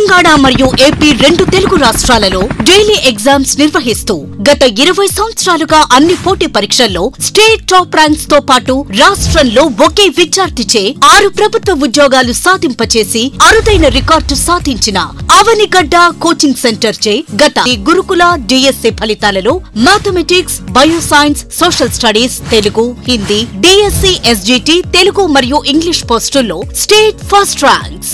తెలంగాణ మరియు ఏపీ రెండు తెలుగు రాష్ట్రాలలో డైలీ ఎగ్జామ్స్ నిర్వహిస్తూ గత 20 సంవత్సరాలుగా అన్ని పోటీ పరీక్షల్లో స్టేట్ టాప్ ర్యాంక్స్ తో పాటు రాష్ట్రంలో ఒకే విద్యార్థిచే 6 ప్రభుత్వ ఉద్యోగాలు సాధింపచేసి అరుదైన రికార్డు సాధించిన అవనిగడ్డ కోచింగ్ సెంటర్ చే గత గురుకుల డిఎస్సి ఫలితాలలో mathematics, bioscience, social studies, Telugu, Hindi, DSC, SGT, Telugu మరియు ఇంగ్లీష్ పోస్టుల్లో state first ranks,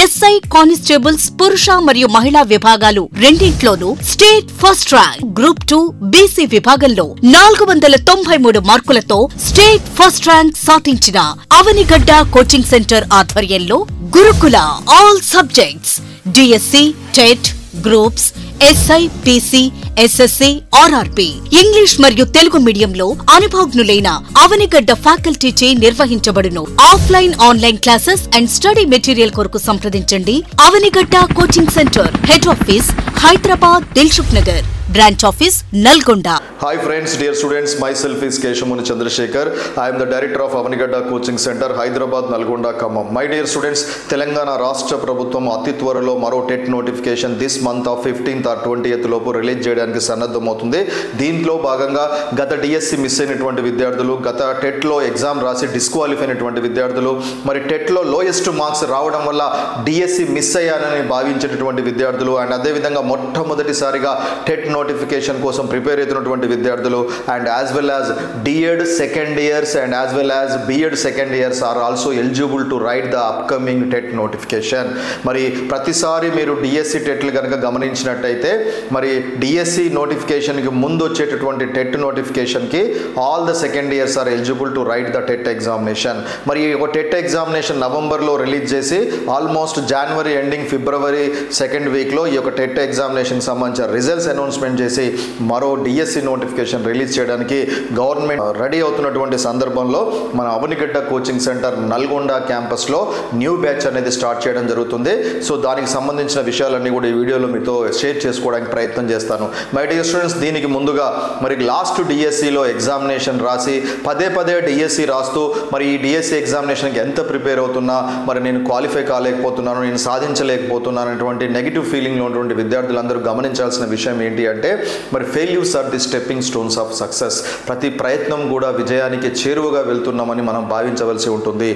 SI, constables పురుష మరియు మహిళా విభాగాలు రెండింట్లోనూ state first rank, group 2 BC విభాగంలో 493 మార్కులతో స్టేట్ ఫస్ట్ ర్యాంక్ సాధించిన అవనిగడ్డ కోచింగ్ సెంటర్ ఆధ్వర్యంలో Gurukula all subjects DSC, TET, groups, SI, PC, SSC, RRB, English మరియు తెలుగు మీడియంలో అనుభవజ్ఞులైన అవనిగడ్డ ఫ్యాకల్టీచే నిర్వహించబడును. Offline, online classes and study material కొరకు సంప్రదించండి. Avanigadda coaching centre, head office Hyderabad, Dilsukh Nagar, branch office Nalgonda. Hi friends, dear students, myself is Keshamuni Chandrasekhar. I am the director of Avanigadda Coaching Center, Hyderabad, Nalgonda, Khammam. My dear students, Telangana Rashtra Prabhutvam అతి త్వరలో మరో TET notification this month of 15th or 20th లోపు release చేయడానికి సన్నద్ధమవుతుంది. దీంట్లో భాగంగా గత DSC miss అయినటువంటి విద్యార్థులు, గత టెట్లో ఎగ్జామ్ రాసి డిస్క్వాలిఫై అయినటువంటి విద్యార్థులు, మరి టెట్లో లోయెస్ట్ మార్క్స్ రావడం వల్ల డిఎస్సి మిస్ అయ్యానని భావించేటటువంటి విద్యార్థులు, అండ్ అదేవిధంగా మొట్టమొదటిసారిగా టెట్ నోటిఫికేషన్ కోసం ప్రిపేర్ అవుతున్నటువంటి విద్యార్థులు, and as well as DEd second years and as well as BEd second years are also eligible to write the upcoming TET notification. మరి ప్రతిసారి మీరు డిఎస్సి టెట్లు కనుక గమనించినట్టయితే మరి డిఎస్సి నోటిఫికేషన్కి ముందు వచ్చేటటువంటి టెట్ నోటిఫికేషన్కి all the second years are eligible to write the TET examination. మరి ఒక టెట్ ఎగ్జామినేషన్ నవంబర్లో రిలీజ్ చేసి ఆల్మోస్ట్ జనవరి ఎండింగ్ ఫిబ్రవరి సెకండ్ వీక్లో ఈ యొక్క టెట్ ఎగ్జామినేషన్ సంబంధించిన రిజల్ట్స్ అనౌన్స్మెంట్ చేసి మరో డిఎస్సి నోటిఫికేషన్ రిలీజ్ చేయడానికి గవర్నమెంట్ రెడీ అవుతున్నటువంటి సందర్భంలో మన అవనిగడ్డ కోచింగ్ సెంటర్ నల్గొండ క్యాంపస్లో న్యూ బ్యాచ్ అనేది స్టార్ట్ చేయడం జరుగుతుంది. సో దానికి సంబంధించిన విషయాలన్నీ కూడా ఈ వీడియోలో మీతో షేర్ చేసుకోవడానికి ప్రయత్నం చేస్తాను. మై డియర్ స్టూడెంట్స్, దీనికి ముందుగా మరి లాస్ట్ డిఎస్సిలో ఎగ్జామినేషన్ రాసి పదే డిఎస్సి రాస్తూ మరి ఈ డిఎస్సి ఎగ్జామినేషన్కి ఎంత ప్రిపేర్ అవుతున్నా, మరి నేను క్వాలిఫై కాలేకపోతున్నాను, నేను సాధించలేకపోతున్నాను అనేటువంటి నెగిటివ్ ఫీలింగ్లో ఉన్నటువంటి విద్యార్థులందరూ గమనించాల్సిన విషయం ఏంటి అంటే మరి failures are the stepping stones of success. ప్రతి ప్రయత్నం కూడా విజయానికి చేరువగా వెళ్తున్నామని మనం భావించవలసి ఉంటుంది.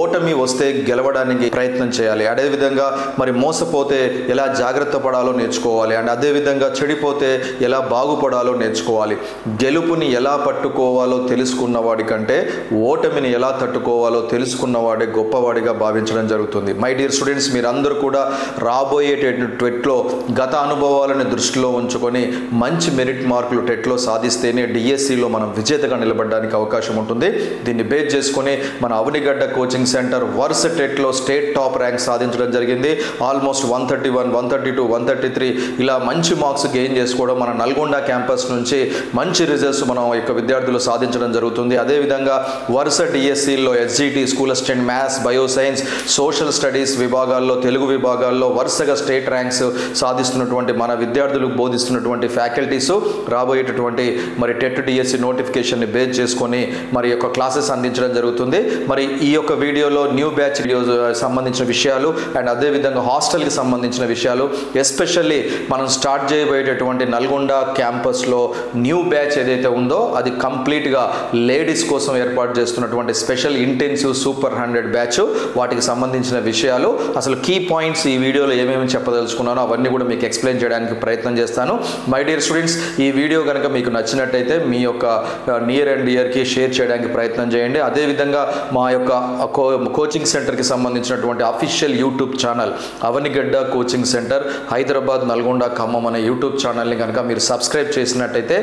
ఓటమి వస్తే గెలవడానికి ప్రయత్నం చేయాలి. అదేవిధంగా మరి మోసపోతే ఎలా జాగ్రత్త పడాలో నేర్చుకోవాలి, అండ్ అదేవిధంగా చెడిపోతే ఎలా బాగుపడాలో నేర్చుకోవాలి. గెలుపుని ఎలా పట్టుకోవాలో తెలుసుకున్నవాడి కంటే ఓటమిని ఎలా తట్టుకోవాలో తెలుసుకున్నవాడే గొప్పవాడిగా భావించడం జరుగుతుంది. మై డియర్ స్టూడెంట్స్, మీరందరూ కూడా రాబోయేటటువంటి టెట్లో గత అనుభవాలను దృష్టిలో ఉంచుకొని మంచి మెరిట్ మార్కులు టెట్లో సాధిస్తేనే డిఎస్సిలో మనం విజేతగా నిలబడడానికి అవకాశం ఉంటుంది. దీన్ని బేస్ చేసుకొని మన అవనిగడ్డ కోచింగ్ సెంటర్ వరుస టెట్లో స్టేట్ టాప్ ర్యాంక్ సాధించడం జరిగింది. ఆల్మోస్ట్ 131, 132, 133 ఇలా మంచి మార్క్స్ గెయిన్ చేసుకోవడం మన నల్గొండ క్యాంపస్ నుంచి మంచి రిజల్ట్స్ మనం యొక్క విద్యార్థులు సాధించడం జరుగుతుంది. అదేవిధంగా వరుస డిఎస్సిలో SGT, school assistant, maths, bioscience, social studies విభాగాల్లో, తెలుగు విభాగాల్లో వరుసగా స్టేట్ ర్యాంక్స్ సాధిస్తున్నటువంటి మన విద్యార్థులకు బోధిస్తున్నటువంటి ఫ్యాకల్టీస్ రాబోయేటటువంటి మరి టెట్ డిఎస్సి నోటిఫికేషన్ని బేస్ చేసుకొని మరి యొక్క క్లాసెస్ అందించడం జరుగుతుంది. మరి ఈ యొక్క వీడియోలో న్యూ బ్యాచ్ సంబంధించిన విషయాలు అండ్ అదేవిధంగా హాస్టల్కి సంబంధించిన విషయాలు, ఎస్పెషల్లీ మనం స్టార్ట్ చేయబోయేటటువంటి నల్గొండ క్యాంపస్లో న్యూ బ్యాచ్ ఏదైతే ఉందో అది కంప్లీట్గా లేడీస్ కోసం ఏర్పాటు చేస్తున్నటువంటి స్పెషల్ ఇంటెన్సివ్ సూపర్ 100 బ్యాచ్, వాటికి సంబంధించిన విషయాలు, అసలు కీ పాయింట్స్ ఈ వీడియోలో ఏమేమి చెప్పదలుచుకున్నానో అవన్నీ కూడా మీకు ఎక్స్ప్లెయిన్ చేయడానికి ప్రయత్నం చేస్తాను. మై డియర్ స్టూడెంట్స్, ఈ వీడియో కనుక మీకు నచ్చినట్టయితే మీ యొక్క నియర్ అండ్ డియర్కి షేర్ చేయడానికి ప్రయత్నం చేయండి. అదేవిధంగా మా యొక్క కోచింగ్ సెంటర్కి సంబంధించినటువంటి official YouTube channel Avanigadda coaching centre Hyderabad, Nalgonda, Khammam అనే యూట్యూబ్ ఛానల్ని కనుక మీరు సబ్స్క్రైబ్ చేసినట్టయితే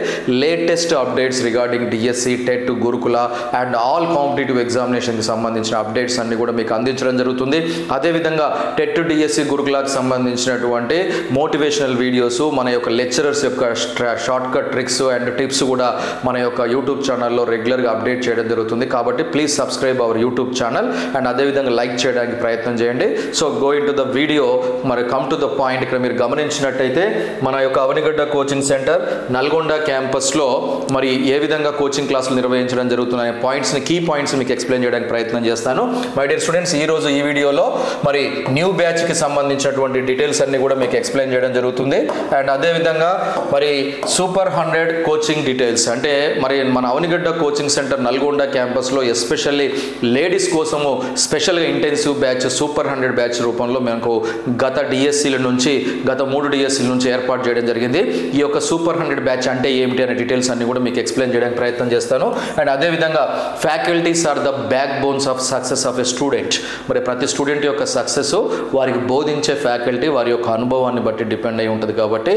latest updates regarding DSC, TET, గురుకుల అండ్ ఆల్ కాంపిటేటివ్ ఎగ్జామినేషన్కి సంబంధించిన అప్డేట్స్ అన్ని కూడా మీకు అందించడం జరుగుతుంది. అదేవిధంగా టెట్, డిఎస్సి, గురుకులకు సంబంధించినటువంటి మోటివేషనల్ వీడియోస్, మన యొక్క లెక్చరర్ లెక్చరర్స్ యొక్క short cut tricks and tips కూడా మన యొక్క యూట్యూబ్ ఛానల్లో రెగ్యులర్గా అప్డేట్ చేయడం జరుగుతుంది. కాబట్టి please subscribe our YouTube channel and అదేవిధంగా లైక్ చేయడానికి ప్రయత్నం చేయండి. So go in to the video. మరి కమ్ టు ద పాయింట్. ఇక్కడ మీరు గమనించినట్టయితే మన యొక్క అవనిగడ్డ కోచింగ్ సెంటర్ నల్గొండ క్యాంపస్లో మరి ఏ విధంగా కోచింగ్ క్లాసులు నిర్వహించడం జరుగుతున్నాయి పాయింట్స్ని, కీ పాయింట్స్ మీకు ఎక్స్ప్లెయిన్ చేయడానికి ప్రయత్నం చేస్తాను. మై డియర్ స్టూడెంట్స్, ఈరోజు ఈ వీడియోలో మరి న్యూ బ్యాచ్కి సంబంధించినటువంటి డీటెయిల్స్ అన్ని కూడా మీకు ఎక్స్ప్లెయిన్ చేయడం జరుగుతుంది. అండ్ అదేవిధంగా మరి సూపర్ 100 కోచింగ్ డీటెయిల్స్, అంటే మరి మన అవనిగడ్డ కోచింగ్ సెంటర్ నల్గొండ క్యాంపస్లో ఎస్పెషల్లీ లేడీస్ కోసము స్పెషల్గా ఇంటెన్సివ్ బ్యాచ్ సూపర్ 100 బ్యాచ్ రూపంలో మనకు గత డిఎస్సీల నుంచి గత 3 డిఎస్సీల నుంచి ఏర్పాటు చేయడం జరిగింది. ఈ యొక్క సూపర్ 100 బ్యాచ్ అంటే ఏమిటి అనే డీటెయిల్స్ అన్ని కూడా మీకు ఎక్స్ప్లెయిన్ చేయడానికి ప్రయత్నం చేస్తాను. అండ్ అదేవిధంగా faculties are the back bones of success of a student. మరి ప్రతి స్టూడెంట్ యొక్క సక్సెస్ వారికి బోధించే ఫ్యాకల్టీ వారి యొక్క అనుభవాన్ని బట్టి డిపెండ్ అయి ఉంటుంది. కాబట్టి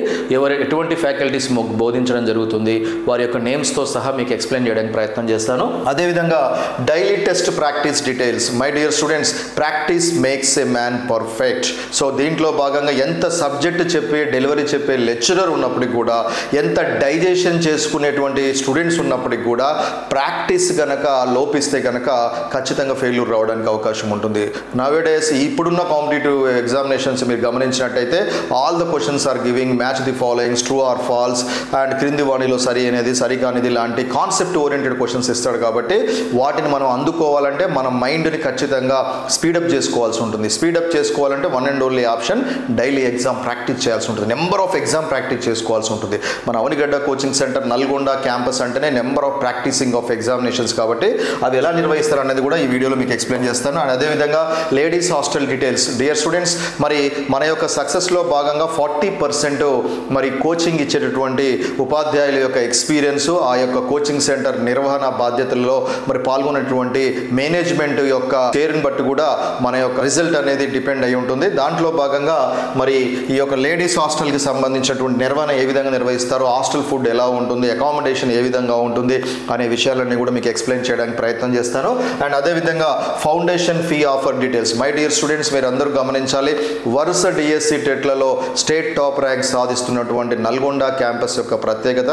ఎటువంటి ఫ్యాకల్టీస్ బోధించడం జరుగుతుంది వారి యొక్క నేమ్స్తో సహా మీకు ఎక్స్ప్లెయిన్ చేయడానికి ప్రయత్నం చేస్తాను. అదేవిధంగా daily test practice details. My dear students, practice makes a man perfect. So దీంట్లో భాగంగా ఎంత సబ్జెక్ట్ చెప్పే డెలివరీ చెప్పే లెక్చరర్ ఉన్నప్పటికీ కూడా, ఎంత డైజెషన్ చేసుకునేటువంటి స్టూడెంట్స్ ఉన్నప్పటికీ కూడా ప్రాక్టీస్ కనుక లోపిస్తే కనుక ఖచ్చితంగా ఫెయిల్యూర్ రావడానికి అవకాశం ఉంటుంది. నవేడేస్ ఇప్పుడున్న కాంపిటేటివ్ ఎగ్జామినేషన్స్ మీరు గమనించినట్టయితే all the questions are giving match the followings, true or false and క్రింది వాణిలో సరి అనేది సరి కానిది లాంటి కాన్సెప్ట్ ఓరియంటెడ్ క్వశ్చన్స్ ఇస్తాడు. కాబట్టి వాటిని మనం అందుకోవాలంటే మన మైండ్ని ఖచ్చితంగా స్పీడప్ చేసుకోవాల్సి ఉంటుంది. స్పీడప్ చేసుకోవాలంటే one and only option daily exam practice చేయాల్సి ఉంటుంది. నెంబర్ ఆఫ్ ఎగ్జామ్ ప్రాక్టీస్ చేసుకోవాల్సి ఉంటుంది. మన Avanigadda coaching centre Nalgonda campus అంటేనే number of practising of examinations. కాబట్టి అది ఎలా నిర్వహిస్తారు అనేది కూడా ఈ వీడియోలో మీకు ఎక్స్ప్లెయిన్ చేస్తాను. అండ్ అదేవిధంగా ladies hostel details. Dear students, మరి మన యొక్క సక్సెస్లో భాగంగా 40% మరి కోచింగ్ ఇచ్చేటటువంటి ఉపాధ్యాయుల యొక్క ఎక్స్పీరియన్స్, ఆ యొక్క కోచింగ్ సెంటర్ నిర్వహణ బాధ్యతల్లో మరి పాల్గొనేటువంటి మేనేజ్మెంట్ యొక్క షేర్ని బట్టి కూడా మన యొక్క రిజల్ట్ అనేది డిపెండ్ అయి ఉంటుంది. దాంట్లో భాగంగా మరి ఈ యొక్క లేడీస్ హాస్టల్కి సంబంధించినటువంటి నిర్వహణ ఏ విధంగా నిర్వహిస్తారు, హాస్టల్ ఫుడ్ ఎలా ఉంటుంది, అకామిడేషన్ ఏ విధంగా ఉంటుంది అనే విషయాలన్నీ కూడా మీకు ఎక్స్ప్లెయిన్ చేయడానికి ప్రయత్నం చేస్తాను. అండ్ అదేవిధంగా foundation fee offer details. My dear students, మీరు అందరూ గమనించాలి, వరుస డిఎస్సి టెట్లలో స్టేట్ టాప్ ర్యాంక్ సాధిస్తున్నటువంటి నల్గొండ క్యాంపస్ యొక్క ప్రత్యేకత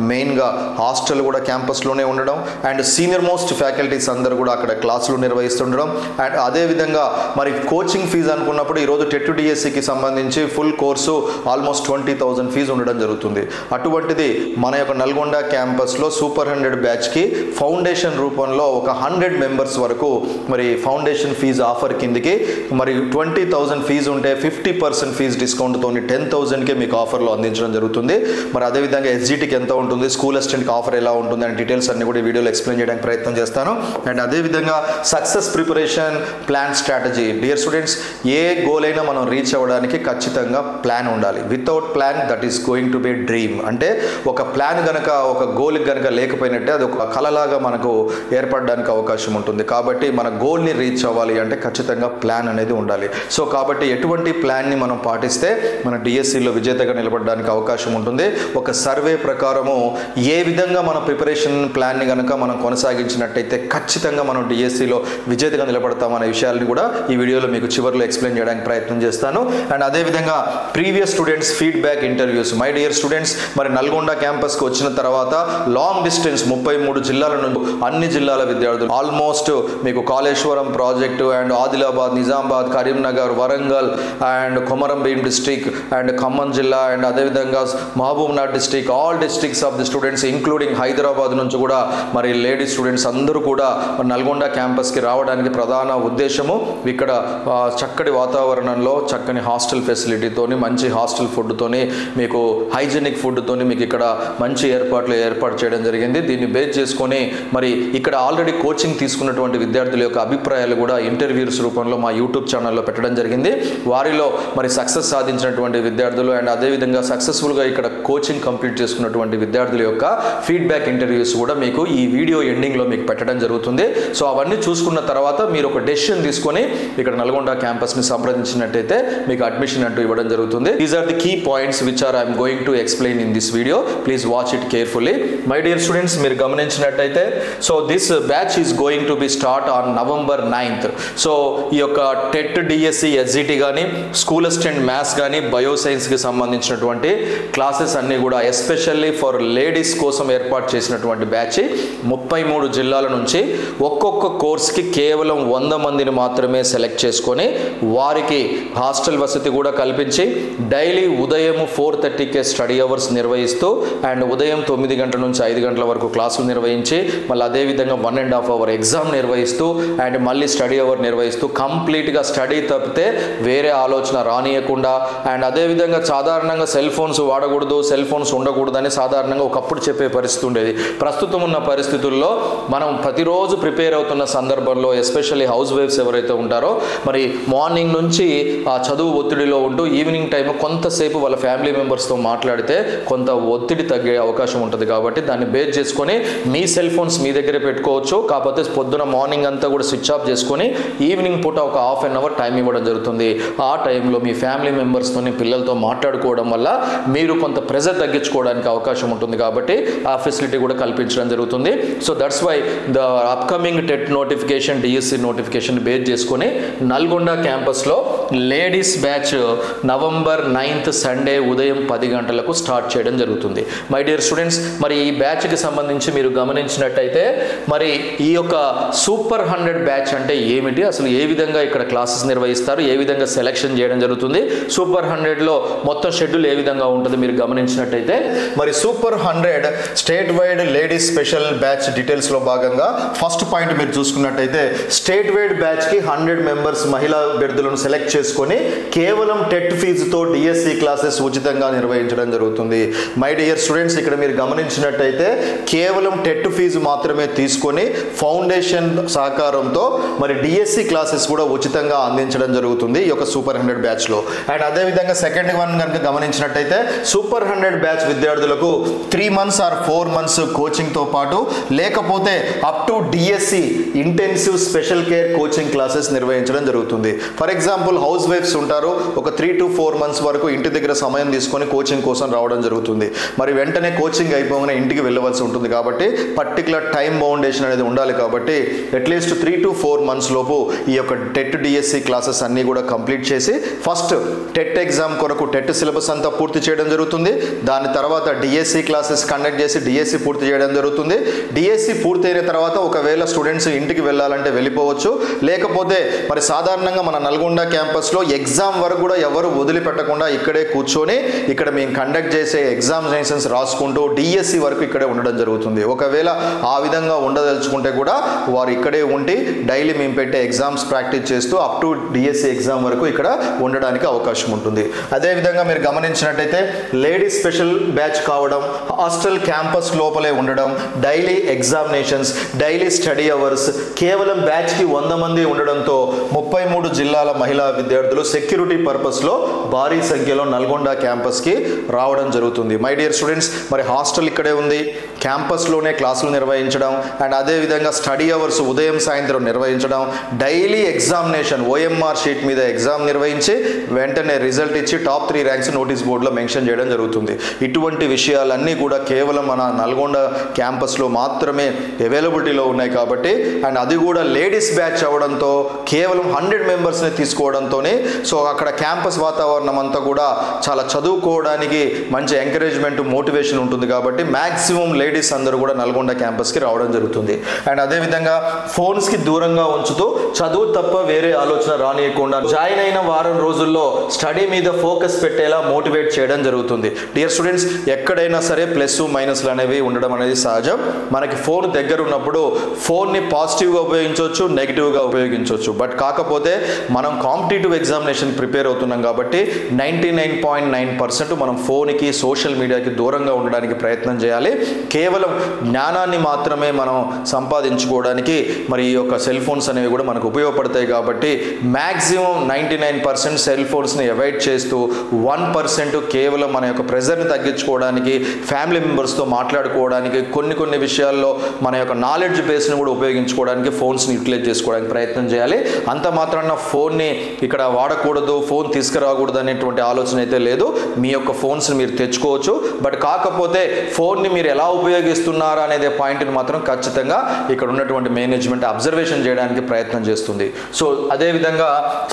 మెయిన్గా హాస్టల్ కూడా క్యాంపస్లోనే ఉండడం అండ్ సీనియర్ మోస్ట్ ఫ్యాకల్టీస్ అందరూ కూడా అక్కడ క్లాసులు నిర్వహిస్తుండడం. అండ్ అదేవిధంగా మరి కోచింగ్ ఫీజు అనుకున్నప్పుడు ఈరోజు టెట్ డిఎస్సికి సంబంధించి ఫుల్ కోర్సు ఆల్మోస్ట్ 20,000 ఫీజు ఉండడం జరుగుతుంది. అటువంటిది మన యొక్క నల్గొండ క్యాంపస్లో సూపర్ 100 బ్యాచ్కి ఫౌండేషన్ రూపంలో ఒక 100 మెంబర్స్ వరకు మరి ఫౌండేషన్ ఫీజు ఆఫర్ కిందికి మరి 20,000 ఫీజు ఉంటే 50% ఫీజు డిస్కౌంట్తో 10,000కే మీకు ఆఫర్లో అందించడం జరుగుతుంది. మరి అదేవిధంగా ఎస్జిటికి ఎంత ఉంటుంది, స్కూల్ అసిస్టెంట్కి ఆఫర్ ఎలా ఉంటుంది అనే డీటెయిల్స్ అన్ని కూడా ఈ వీడియోలో ఎక్స్ప్లెయిన్ చేయడానికి ప్రయత్నం చేస్తాను. అండ్ అదేవిధంగా success preparation plan strategy. Dear students, ఏ గోల్ అయినా మనం రీచ్ అవ్వడానికి ఖచ్చితంగా ప్లాన్ ఉండాలి. Without plan that is going to be dream. అంటే ఒక ప్లాన్ కనుక ఒక గోల్ కనుక లేకపోయినట్టే అది ఒక కలలాగా మనకు ఏర్పడడానికి అవకాశం ఉంటుంది. కాబట్టి మన గోల్ని రీచ్ అవ్వాలి అంటే ఖచ్చితంగా ప్లాన్ అనేది ఉండాలి. సో కాబట్టి ఎటువంటి ప్లాన్ని మనం పాటిస్తే మన డిఎస్సిలో విజేతగా నిలబడడానికి అవకాశం ఉంటుంది. ఒక సర్వే ప్రకారము ఏ విధంగా మన ప్రిపరేషన్ ప్లాన్ని కనుక మనం కొనసాగించినట్టయితే ఖచ్చితంగా మనం డిఎస్సిలో విజేతగా నిలబడతామనే విషయాన్ని కూడా ఈ వీడియోలో మీకు చివరిలో ఎక్స్ప్లెయిన్ చేయడానికి ప్రయత్నం చేస్తాను. అండ్ అదేవిధంగా previous students feedback interviews. My dear students, మరి నల్గొండ క్యాంపస్కి వచ్చిన తర్వాత లాంగ్ డిస్టెన్స్ 33 జిల్లాల నుండి అన్ని జిల్లాల విద్యార్థులు ఆల్మోస్ట్ మీకు Kaleshwaram project and Adilabad, Nizamabad, Karimnagar, Warangal and Komaram Bheem district and Khammam జిల్లా అండ్ అదేవిధంగా Mahabubnagar district, all districts of the students including Hyderabad నుంచి కూడా మరి లేడీ స్టూడెంట్స్ అందరూ కూడా నల్గొండ క్యాంపస్కి రావడానికి ప్రధాన ఉద్దేశము ఇక్కడ చక్కటి వాతావరణంలో చక్కని హాస్టల్ ఫెసిలిటీతోని, మంచి హాస్టల్ ఫుడ్తోని, మీకు హైజెనిక్ ఫుడ్తోని మీకు ఇక్కడ మంచి ఏర్పాటు చేయడం జరిగింది. దీన్ని బేస్ చేసుకొని మరి ఇక్కడ ఆల్రెడీ కోచింగ్ తీసుకున్నటువంటి విద్యార్థుల యొక్క అభిప్రాయాలు కూడా ఇంటర్వ్యూస్ రూపంలో మా యూట్యూబ్ ఛానల్లో పెట్టడం జరిగింది. వారిలో మరి సక్సెస్ సాధించినటువంటి విద్యార్థులు అండ్ అదేవిధంగా సక్సెస్ఫుల్గా ఇక్కడ కోచింగ్ కంప్లీట్ చేసుకున్నటువంటి విద్యార్థుల యొక్క ఫీడ్బ్యాక్ ఇంటర్వ్యూస్ కూడా మీకు ఈ వీడియో ఎండింగ్లో మీకు పెట్టడం జరుగుతుంది. సో అవన్నీ చూసుకున్న తర్వాత మీరు ఒక డెసిషన్ తీసుకొని ఇక్కడ నల్గొండ క్యాంపస్ని సంప్రదించినట్టయితే మీకు అడ్మిషన్ అంటూ ఇవ్వడం జరుగుతుంది. These are the key points which are I'm going to explain in this video. Please watch it carefully. My dear students, మీరు గమనించినట్టయితే so this batch is going to be start on November 9th. So ఈ యొక్క TET DSC SGT కానీ school assistant maths కానీ బయోసైన్స్కి సంబంధించినటువంటి classes అన్నీ కూడా ఎస్పెషల్లీ ఫర్ లేడీస్ కోసం ఏర్పాటు చేసినటువంటి బ్యాచ్ 33 జిల్లాల నుంచి ఒక్కొక్క కోర్స్కి కేవలం 100 మందిని మాత్రమే సెలెక్ట్ చేసుకొని వారికి హాస్టల్ వసతి కూడా కల్పించి డైలీ ఉదయం 4:30కే స్టడీ అవర్స్ నిర్వహిస్తూ అండ్ ఉదయం 9 గంటల నుంచి 5 గంటల వరకు క్లాసులు నిర్వహించి మళ్ళీ అదేవిధంగా 1.5 అవర్ ఎగ్జామ్ నిర్వహిస్తూ అండ్ మళ్ళీ స్టడీ అవర్ నిర్వహిస్తూ కంప్లీట్గా స్టడీ తప్పితే వేరే ఆలోచన రానియకుండా అండ్ అదేవిధంగా సాధారణంగా సెల్ ఫోన్స్ వాడకూడదు, సెల్ ఫోన్స్ ఉండకూడదని సాధారణంగా ఒకప్పుడు చెప్పే పరిస్థితి ఉండేది. ప్రస్తుతం ఉన్న పరిస్థితుల్లో మనం ప్రతిరోజు ప్రిపేర్ అవుతున్న సందర్భంలో ఎస్పెషల్లీ హౌస్ వైఫ్స్ ఎవరైతే ఉంటారో మరి మార్నింగ్ నుంచి ఆ చదువు ఒత్తిడిలో ఉంటూ ఈవినింగ్ టైం కొంతసేపు వాళ్ళ ఫ్యామిలీ మెంబర్స్తో మాట్లాడితే కొంత ఒత్తిడి తగ్గే అవకాశం ఉంటుంది. కాబట్టి దాన్ని బేస్ చేసుకొని మీ సెల్ ఫోన్స్ మీ దగ్గరే పెట్టుకోవచ్చు. కాకపోతే పొద్దున మార్నింగ్ అంతా కూడా స్విచ్ ఆఫ్ చేసుకొని ఈవినింగ్ పూట ఒక ½ అన్ అవర్ టైం ఇవ్వడం జరుగుతుంది. ఆ టైంలో మీ ఫ్యామిలీ మెంబర్స్తో పిల్లలతో మాట్లాడుకోవడం వల్ల మీరు కొంత ప్రెజర్ తగ్గించుకోవడానికి అవకాశం ఉంటుంది. కాబట్టి ఆ ఫెసిలిటీ కూడా కల్పించడం జరుగుతుంది. So that's why the upcoming TET notification DSC notification base చేసుకొని నల్గొండ క్యాంపస్లో ladies batch November 9th Sunday ఉదయం 10 గంటలకు స్టార్ట్ చేయడం జరుగుతుంది. మై డియర్ స్టూడెంట్స్, మరి ఈ బ్యాచ్కి సంబంధించి మీరు గమనించినట్టయితే మరి ఈ యొక్క సూపర్ 100 బ్యాచ్ అంటే ఏమిటి, అసలు ఏ విధంగా ఇక్కడ క్లాసెస్ నిర్వహిస్తారు, ఏ విధంగా సెలెక్షన్ చేయడం జరుగుతుంది, సూపర్ 100లో మొత్తం షెడ్యూల్ ఏ విధంగా ఉంటుంది మీరు గమనించినట్టయితే మరి super 100 state wide ladies special batch డీటెయిల్స్లో భాగంగా ఫస్ట్ పాయింట్ మీరు చూసుకున్నట్టయితే స్టేట్ వైడ్ బ్యాచ్కి 100 మెంబర్స్ మహిళా అభ్యర్థులను సెలెక్ట్ చేసుకొని కేవలం టెట్ ఫీజుతో డిఎస్సి క్లాసెస్ ఉచితంగా నిర్వహించడం జరుగుతుంది. మై డియర్ స్టూడెంట్స్, ఇక్కడ మీరు గమనించినట్టయితే కేవలం టెట్ ఫీజు మాత్రమే తీసుకొని ఫౌండేషన్ సహకారంతో మరి డిఎస్సి క్లాసెస్ కూడా ఉచితంగా అందించడం జరుగుతుంది ఈ యొక్క సూపర్ 100 బ్యాచ్లో. అండ్ అదేవిధంగా సెకండ్ వన్ కనుక గమనించినట్టయితే సూపర్ 100 బ్యాచ్ విద్యార్థులకు 3 months ఆర్ 4 months కోచింగ్తో పాటు లేకపోతే up to DSC intensive special care coaching classes నిర్వహించడం జరుగుతుంది. ఫర్ ఎగ్జాంపుల్ హౌస్ వైఫ్స్ ఉంటారు, ఒక 3 to 4 months వరకు ఇంటి దగ్గర సమయం తీసుకొని కోచింగ్ కోసం రావడం జరుగుతుంది. మరి వెంటనే కోచింగ్ అయిపోగానే ఇంటికి వెళ్ళవలసి ఉంటుంది. కాబట్టి పర్టికులర్ టైం బౌండేషన్ అనేది ఉండాలి. కాబట్టి అట్లీస్ట్ 3 to 4 months లోపు ఈ యొక్క టెట్ డిఎస్సి క్లాసెస్ అన్నీ కూడా కంప్లీట్ చేసి ఫస్ట్ టెట్ ఎగ్జామ్ కొరకు టెట్ సిలబస్ అంతా పూర్తి చేయడం జరుగుతుంది. దాని తర్వాత డిఎస్సి క్లాసెస్ కండక్ట్ చేసి డిఎస్సి పూర్తి చేయడం జరుగుతుంది. డిఎస్సి పూర్తయిన తర్వాత ఒకవేళ స్టూడెంట్స్ ఇంటికి వెళ్ళాలంటే వెళ్ళిపోవచ్చు. లేకపోతే మరి సాధారణంగా మన నల్గొండ క్యాంపస్లో ఎగ్జామ్ వరకు కూడా ఎవరు వదిలిపెట్టకుండా ఇక్కడే కూర్చొని ఇక్కడ మేము కండక్ట్ చేసే ఎగ్జామినేషన్స్ రాసుకుంటూ డిఎస్సి వరకు ఇక్కడే ఉండడం జరుగుతుంది. ఒకవేళ ఆ విధంగా ఉండదలుచుకుంటే కూడా వారు ఇక్కడే ఉండి డైలీ మేము పెట్టే ఎగ్జామ్స్ ప్రాక్టీస్ చేస్తూ అప్ టు డిఎస్సి ఎగ్జామ్ వరకు ఇక్కడ ఉండడానికి అవకాశం ఉంటుంది. అదేవిధంగా మీరు గమనించినట్టయితే లేడీస్ స్పెషల్ బ్యాచ్ కావడం, హాస్టల్ క్యాంపస్ లోపలే ఉండడం, daily examinations, daily study hours, కేవలం బ్యాచ్కి 100 మంది ఉండడంతో 33 జిల్లాల మహిళా విద్యార్థులు సెక్యూరిటీ పర్పస్లో భారీ సంఖ్యలో నల్గొండ క్యాంపస్కి రావడం జరుగుతుంది. మై డియర్ స్టూడెంట్స్, మరి హాస్టల్ ఇక్కడే ఉంది, క్యాంపస్లోనే క్లాసులు నిర్వహించడం అండ్ అదేవిధంగా స్టడీ అవర్స్ ఉదయం సాయంత్రం నిర్వహించడం, డైలీ ఎగ్జామినేషన్ ఓఎంఆర్ షీట్ మీద ఎగ్జామ్ నిర్వహించి వెంటనే రిజల్ట్ ఇచ్చి టాప్ 3 ర్యాంక్స్ నోటీస్ బోర్డులో మెన్షన్ చేయడం జరుగుతుంది. ఇటువంటి విషయాలన్నీ కూడా కేవలం మన నల్గొండ క్యాంపస్లో మాత్రమే అవైలబిలిటీలో ఉన్నాయి. కాబట్టి అండ్ అది కూడా లేడీస్ బ్యాచ్ అవ్వడంతో కేవలం 100 మెంబర్స్ని తీసుకోవడంతోనే సో అక్కడ క్యాంపస్ వాతావరణం అంతా కూడా చాలా చదువుకోవడానికి మంచి ఎంకరేజ్మెంట్ మోటివేషన్ ఉంటుంది. కాబట్టి మ్యాక్సిమం లేడీస్ అందరూ కూడా నల్గొండ క్యాంపస్కి రావడం జరుగుతుంది. అండ్ అదేవిధంగా ఫోన్స్కి దూరంగా ఉంచుతూ చదువు తప్ప వేరే ఆలోచన రానియకుండా జాయిన్ అయిన వారం రోజుల్లో స్టడీ మీద ఫోకస్ పెట్టేలా మోటివేట్ చేయడం జరుగుతుంది. డియర్ స్టూడెంట్స్, ఎక్కడైనా సరే ప్లస్ మైనస్లు అనేవి ఉండడం అనేది సహజం. మనకి ఫోన్ దగ్గర ఉన్నప్పుడు ఫోన్ని పాజిటివ్గా ఉపయోగించవచ్చు, నెగిటివ్గా ఉపయోగించవచ్చు. బట్ కాకపోతే మనం కాంపిటేటివ్ ఎగ్జామినేషన్ ప్రిపేర్ అవుతున్నాం కాబట్టి 99.9% మనం ఫోన్కి సోషల్ మీడియాకి దూరంగా ఉండడానికి ప్రయత్నం చేయాలి. కేవలం జ్ఞానాన్ని మాత్రమే మనం సంపాదించుకోవడానికి మరి ఈ యొక్క సెల్ ఫోన్స్ అనేవి కూడా మనకు ఉపయోగపడతాయి. కాబట్టి మ్యాక్సిమం 99% సెల్ ఫోన్స్ని అవాయిడ్ చేస్తూ 1% కేవలం మన యొక్క ప్రెజర్ని తగ్గించుకోవడానికి, ఫ్యామిలీ మెంబర్స్తో మాట్లాడుకోవడానికి, కొన్ని విషయాల్లో మన యొక్క నాలెడ్జ్ బేస్ని కూడా ఉపయోగించుకోవడానికి ఫోన్స్ని యూటిలైజ్ చేసుకోవడానికి ప్రయత్నం చేయాలి. అంత మాత్రాన ఫోన్ని ఇక్కడ వాడకూడదు, ఫోన్ తీసుకురాకూడదు అనేటువంటి ఆలోచన అయితే లేదు. మీ యొక్క ఫోన్స్ని మీరు తెచ్చుకోవచ్చు. బట్ కాకపోతే ఫోన్ని మీరు ఎలా ఉపయోగిస్తున్నారా అనేది పాయింట్ని మాత్రం ఖచ్చితంగా ఇక్కడ ఉన్నటువంటి మేనేజ్మెంట్ అబ్జర్వేషన్ చేయడానికి ప్రయత్నం చేస్తుంది. సో అదేవిధంగా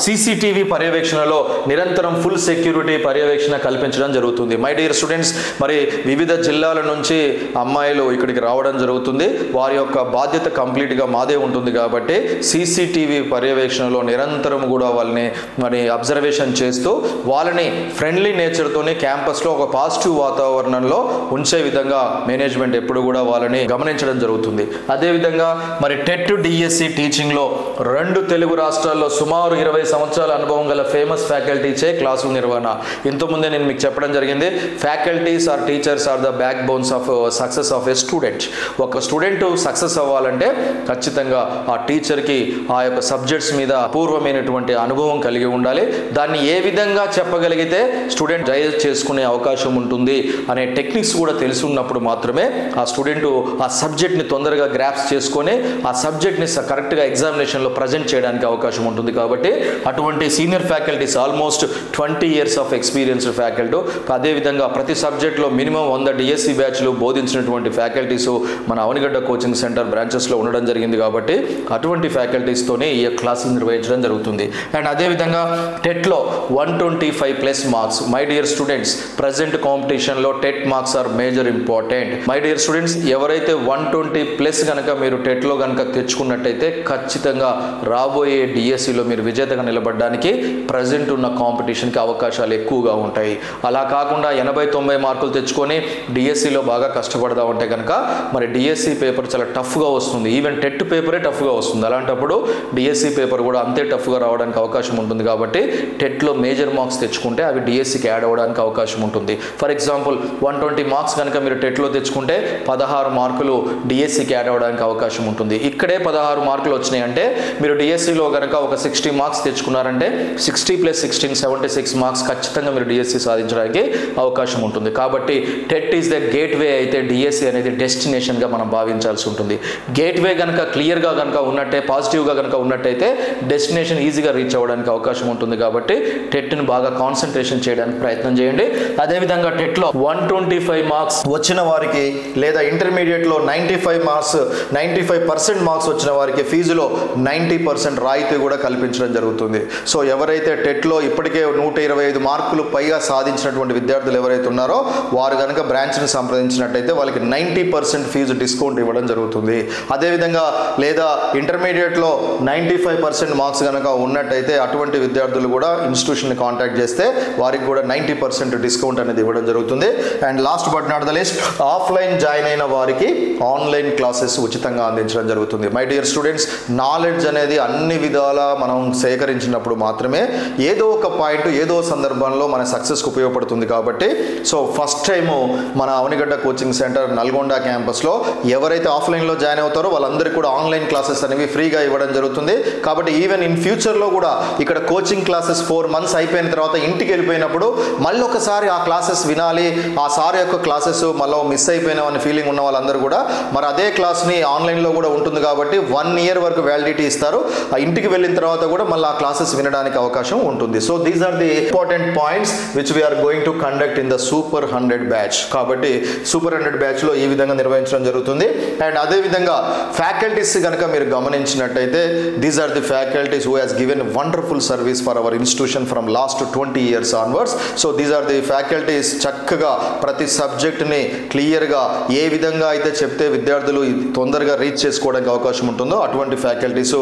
సీసీటీవీ పర్యవేక్షణలో నిరంతరం ఫుల్ సెక్యూరిటీ పర్యవేక్షణ కల్పించడం జరుగుతుంది. మై డియర్ స్టూడెంట్స్, మరి వివిధ జిల్లాల నుంచి అమ్మాయిలు ఇక్కడికి రావడం జరుగుతుంది. వారి యొక్క బాధ్యత కంప్లీట్గా మాదే ఉంటుంది కాబట్టి సీసీటీవీ పర్యవేక్షణలో నిరంతరం కూడా వాళ్ళని మరి అబ్జర్వేషన్ చేస్తూ వాళ్ళని ఫ్రెండ్లీ నేచర్తోనే క్యాంపస్లో ఒక పాజిటివ్ వాతావరణంలో ఉంచే విధంగా మేనేజ్మెంట్ ఎప్పుడు కూడా వాళ్ళని గమనించడం జరుగుతుంది. అదేవిధంగా మరి టెట్ డిఎస్సి టీచింగ్లో 2 తెలుగు రాష్ట్రాల్లో సుమారు 20 సంవత్సరాల అనుభవం గల ఫేమస్ ఫ్యాకల్టీచే క్లాసు నిర్వహణ. ఇంతకుముందే నేను మీకు చెప్పడం జరిగింది, faculties are teachers are the back bones of success of a student. ఒక స్టూడెంట్ సక్సెస్ అవ్వాలంటే ఖచ్చితంగా ఆ టీచర్కి ఆ యొక్క సబ్జెక్ట్స్ మీద పూర్వమైనటువంటి అనుభవం కలిగి ఉండాలి. దాన్ని ఏ విధంగా చెప్పగలిగితే స్టూడెంట్ డైజెస్ట్ చేసుకునే అవకాశం ఉంటుంది అనే టెక్నిక్స్ కూడా తెలిసి ఉన్నప్పుడు మాత్రమే ఆ స్టూడెంట్ ఆ సబ్జెక్ట్ని తొందరగా గ్రాప్స్ చేసుకొని ఆ సబ్జెక్ట్ని కరెక్ట్గా ఎగ్జామినేషన్లో ప్రజెంట్ చేయడానికి అవకాశం ఉంటుంది. కాబట్టి అటువంటి senior faculties almost 20 years of experienced faculty, అదేవిధంగా ప్రతి సబ్జెక్ట్లో మినిమం 100 డిఎస్సి బ్యాచ్లు బోధించినటువంటి ఫ్యాకల్టీస్ మన అవనిగడ్డ కోచింగ్ సెంటర్ బ్రాంచెస్లో ఉండడం జరిగింది. కాబట్టి అటువంటి ఫ్యాకల్టీస్తోనే ఈ క్లాసులు నిర్వహించడం జరుగుతుంది. అండ్ అదేవిధంగా టెట్లో 125+ marks. My dear students, present కాంపిటీషన్లో TET marks are major important. My dear students, ఎవరైతే 120+ కనుక మీరు టెట్లో కనుక తెచ్చుకున్నట్టయితే ఖచ్చితంగా రాబోయే డిఎస్సిలో మీరు విజేతగా నిలబడడానికి ప్రజెంట్ ఉన్న కాంపిటీషన్కి అవకాశాలు ఎక్కువగా ఉంటాయి. అలా కాకుండా 80-90 మార్కులు తెచ్చుకొని డిఎస్సిలో బాగా కష్టపడదా ఉంటే కనుక మరి డిఎస్సి పేపర్ చాలా టఫ్గా వస్తుంది. ఈవెన్ టెట్ పేపరే టఫ్గా వస్తుంది. అలాంటప్పుడు డిఎస్సి పేపర్ కూడా అంతే టఫ్గా రావడానికి అవకాశం ఉంటుంది. కాబట్టి టెట్లో మేజర్ మార్క్స్ తెచ్చుకుంటే అవి డిఎస్సికి యాడ్ అవ్వడానికి అవకాశం ఉంటుంది. ఫర్ ఎగ్జాంపుల్ 120 మార్క్స్ కనుక మీరు టెట్లో తెచ్చుకుంటే 16 మార్కులు డిఎస్సికి యాడ్ అవ్వడానికి అవకాశం ఉంటుంది. ఇక్కడే 16 మార్కులు వచ్చినాయి అంటే మీరు డిఎస్సిలో కనుక ఒక 60 మార్క్స్ తెచ్చుకున్నారంటే 60+16 76 మార్క్స్ ఖచ్చితంగా మీరు డిఎస్సి సాధించడానికి అవకాశం ఉంటుంది. కాబట్టి టెట్ ఈస్ ద గేట్వే అయితే డిఎస్సి అనేది డెస్టినేషన్గా మనం భావించాల్సి ఉంటుంది. గేట్వే కనుక క్లియర్గా కనుక ఉన్నట్టే, పాజిటివ్గా కనుక ఉన్నట్టయితే డెస్టినేషన్ ఈజీగా రీచ్ అవ్వడానికి అవకాశం ఉంటుంది. కాబట్టి టెట్ని బాగా కాన్సన్ట్రేషన్ చేయడానికి ప్రయత్నం చేయండి. అదేవిధంగా టెట్లో 125 మార్క్స్ వచ్చిన వారికి లేదా ఇంటర్మీడియట్లో 95% మార్క్స్ వచ్చిన వారికి ఫీజులో 90% రాయితీ కూడా కల్పించడం జరుగుతుంది. సో ఎవరైతే టెట్లో ఇప్పటికే 125 మార్కులు పైగా సాధించినటువంటి విద్యార్థులు ఎవరైతే ఉన్నారో వారు కనుక బ్రాంచ్ని సంప్రదించినట్టయితే వాళ్ళకి 90% ఫీజు డిస్కౌంట్ ఇవ్వడం జరుగుతుంది. అదేవిధంగా లేదా ఇంటర్మీడియట్లో 95% మార్క్స్ కనుక ఉన్నట్టయితే అటువంటి విద్యార్థులు కూడా ఇన్స్టిట్యూషన్ని కాంటాక్ట్ చేస్తే వారికి కూడా 90% డిస్కౌంట్ అనేది ఇవ్వడం జరుగుతుంది. And last but not the list, offline join అయిన వారికి ఆన్లైన్ క్లాసెస్ ఉచితంగా అందించడం జరుగుతుంది. మై డియర్ స్టూడెంట్స్, నాలెడ్జ్ అనేది అన్ని విధాలా మనం సేకరించినప్పుడు మాత్రమే ఏదో ఒక పాయింట్ ఏదో సందర్భంలో మన సక్సెస్కి ఉపయోగపడుతుంది. కాబట్టి సో ఫస్ట్ టైము మన అవనిగడ్డ కోచింగ్ సెంటర్ నల్గొండ క్యాంపస్లో ఎవరైతే ఆఫ్లైన్లో జాయిన్ అవుతారో వాళ్ళందరికీ కూడా ఆన్లైన్ క్లాసెస్ అనేవి ఫ్రీగా ఇవ్వడం జరుగుతుంది. కాబట్టి ఈవెన్ ఇన్ ఫ్యూచర్లో కూడా ఇక్కడ కోచింగ్ క్లాసెస్ 4 months అయిపోయిన తర్వాత ఇంటికి వెళ్ళిపోయినప్పుడు మళ్ళీ ఒకసారి ఆ క్లాసెస్ వినాలి, ఆ సార్ యొక్క క్లాసెస్ మళ్ళీ మిస్ అయిపోయినామని ఫీలింగ్ ఉన్న వాళ్ళందరూ కూడా మరి అదే క్లాస్ని ఆన్లైన్లో కూడా ఉంటుంది కాబట్టి 1 year వరకు వ్యాలిడిటీ ఇస్తారు. ఆ ఇంటికి వెళ్ళిన తర్వాత కూడా మళ్ళీ ఆ క్లాసెస్ వినడానికి అవకాశం ఉంటుంది. So these are the important points which we are going to conduct in the super 100 batch. కాబట్టి సూపర్ 100 బ్యాచ్లో ఈ విధంగా నిర్వహించడం జరుగుతుంది. అండ్ అదేవిధంగా ఫ్యాకల్టీస్ కనుక మీరు గమనించినట్టయితే these are the faculties who has given wonderful service for our institution from last 20 years onwards. So these are the faculties చక్కగా ప్రతి సబ్జెక్ట్ని క్లియర్గా ఏ విధంగా అయితే చెప్తే విద్యార్థులు తొందరగా రీచ్ చేసుకోవడానికి అవకాశం ఉంటుందో అటువంటి ఫ్యాకల్టీస్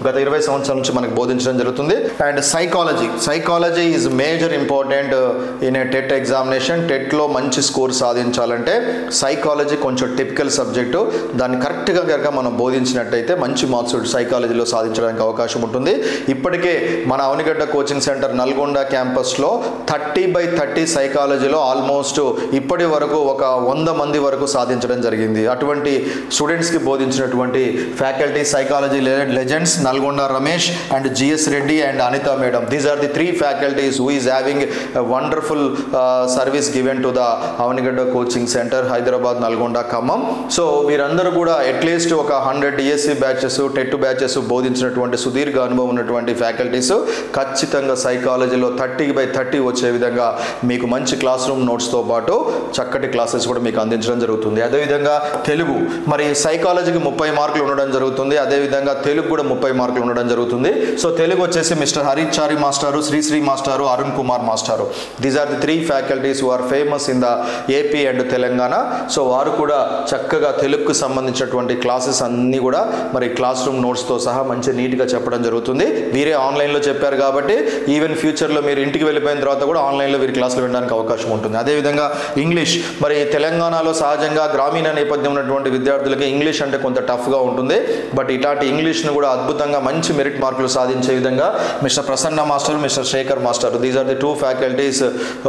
గత 20 సంవత్సరాల నుంచి మనకు బోధించడం జరుగుతుంది. And psychology is major important in a TET examination. టెట్లో మంచి స్కోర్ సాధించాలంటే సైకాలజీ కొంచెం టిపికల్ సబ్జెక్టు. దాన్ని కరెక్ట్గా కనుక మనం బోధించినట్టయితే మంచి మార్క్స్ సైకాలజీలో సాధించడానికి అవకాశం ఉంటుంది. ఇప్పటికే మన అవనిగడ్డ కోచింగ్ సెంటర్ నల్గొండ క్యాంపస్లో 30/30 సైకాలజీలో ఆల్మోస్ట్ ఇప్పటి వరకు ఒక 100 మంది వరకు సాధించడం జరిగింది. అటువంటి స్టూడెంట్స్కి బోధించినటువంటి faculty psychology legends Nalgonda Ramesh and GS Reddy and Anitha madam. These are the 3 faculties who is having wonderful service given to the Avanigadda coaching centre Hyderabad, Nalgonda, Khammam. So వీరందరూ కూడా అట్లీస్ట్ ఒక 100 డిఎస్సి బ్యాచెస్, టెట్ బ్యాచెస్ బోధించినటువంటి సుదీర్ఘ అనుభవం ఉన్నటువంటి ఫ్యాకల్టీస్. ఫ్యాకల్టీస్ ఖచ్చితంగా సైకాలజీలో 30/30 వచ్చే విధంగా మీకు మంచి క్లాస్ రూమ్ నోట్స్తో పాటు చక్కటి క్లాసెస్ కూడా మీకు అందించడం జరుగుతుంది. అదేవిధంగా తెలుగు, మరి సైకాలజీకి 30 మార్కులు ఉండడం జరుగుతుంది, అదేవిధంగా తెలుగు కూడా 30 మార్కులు ఉండడం జరుగుతుంది. సో తెలుగు వచ్చేసి మిస్టర్ హరిచారి మాస్టారు, శ్రీ మాస్టారు, అరుణ్ కుమార్ మాస్టారు. These are the 3 faculties who are famous in the AP and Telangana. So వారు కూడా చక్కగా తెలుగుకు సంబంధించినటువంటి క్లాసెస్ అన్నీ కూడా మరి క్లాస్ రూమ్ నోట్స్తో సహా మంచి నీట్గా చెప్పడం జరుగుతుంది. వీరే ఆన్లైన్లో చెప్పారు కాబట్టి ఈవెన్ ఫ్యూచర్లో మీరు ఇంటికి వెళ్ళిపోయిన తర్వాత కూడా ఆన్లైన్లో వీరి క్లాసులు వినడానికి అవకాశం ఉంటుంది. అదేవిధంగా ఇంగ్లీష్, మరి తెలంగాణలో సహజంగా గ్రామీణ నేపథ్యం ఉన్నటువంటి విద్యార్థులకి ఇంగ్లీష్ అంటే కొంత టఫ్గా ఉంటుంది. బట్ ఇలాంటి ఇంగ్లీష్ను కూడా అద్భుతంగా మంచి మెరిట్ మార్కులు సాధించే విధంగా mister Prasanna master, mister Shekhar master, these are the 2 faculties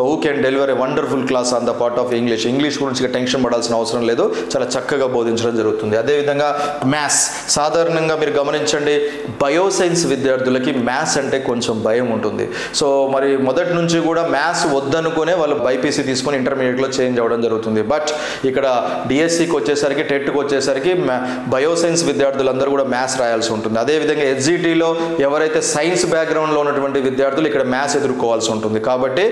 who can deliver a wonderful class on the part of English. English గురించి టెన్షన్ పడాల్సిన అవసరం లేదు, చాలా చక్కగా బోధించడం జరుగుతుంది. అదేవిధంగా మ్యాథ్స్, సాధారణంగా మీరు గమనించండి బయోసైన్స్ విద్యార్థులకి మ్యాథ్స్ అంటే కొంచెం భయం ఉంటుంది. సో మరి మొదటి నుంచి కూడా మ్యాథ్స్ వద్దనుకునే వాళ్ళు బైపీసీ తీసుకొని ఇంటర్మీడియట్లో చేంజ్ అవ్వడం జరుగుతుంది. బట్ ఇక్కడ డిఎస్సికి వచ్చేసరికి, టెట్కి వచ్చేసరికి బయోసైన్స్ విద్యార్థులందరూ కూడా మ్యాథ్స్ రాయాల్సి ఉంటుంది. అదేవిధంగా ఎస్జిటిలో ఎవరైతే సైన్స్ బ్యాక్గ్రౌండ్లో ఉన్నటువంటి విద్యార్థులు ఇక్కడ మ్యాథ్స్ ఎదుర్కోవాల్సి ఉంటుంది. కాబట్టి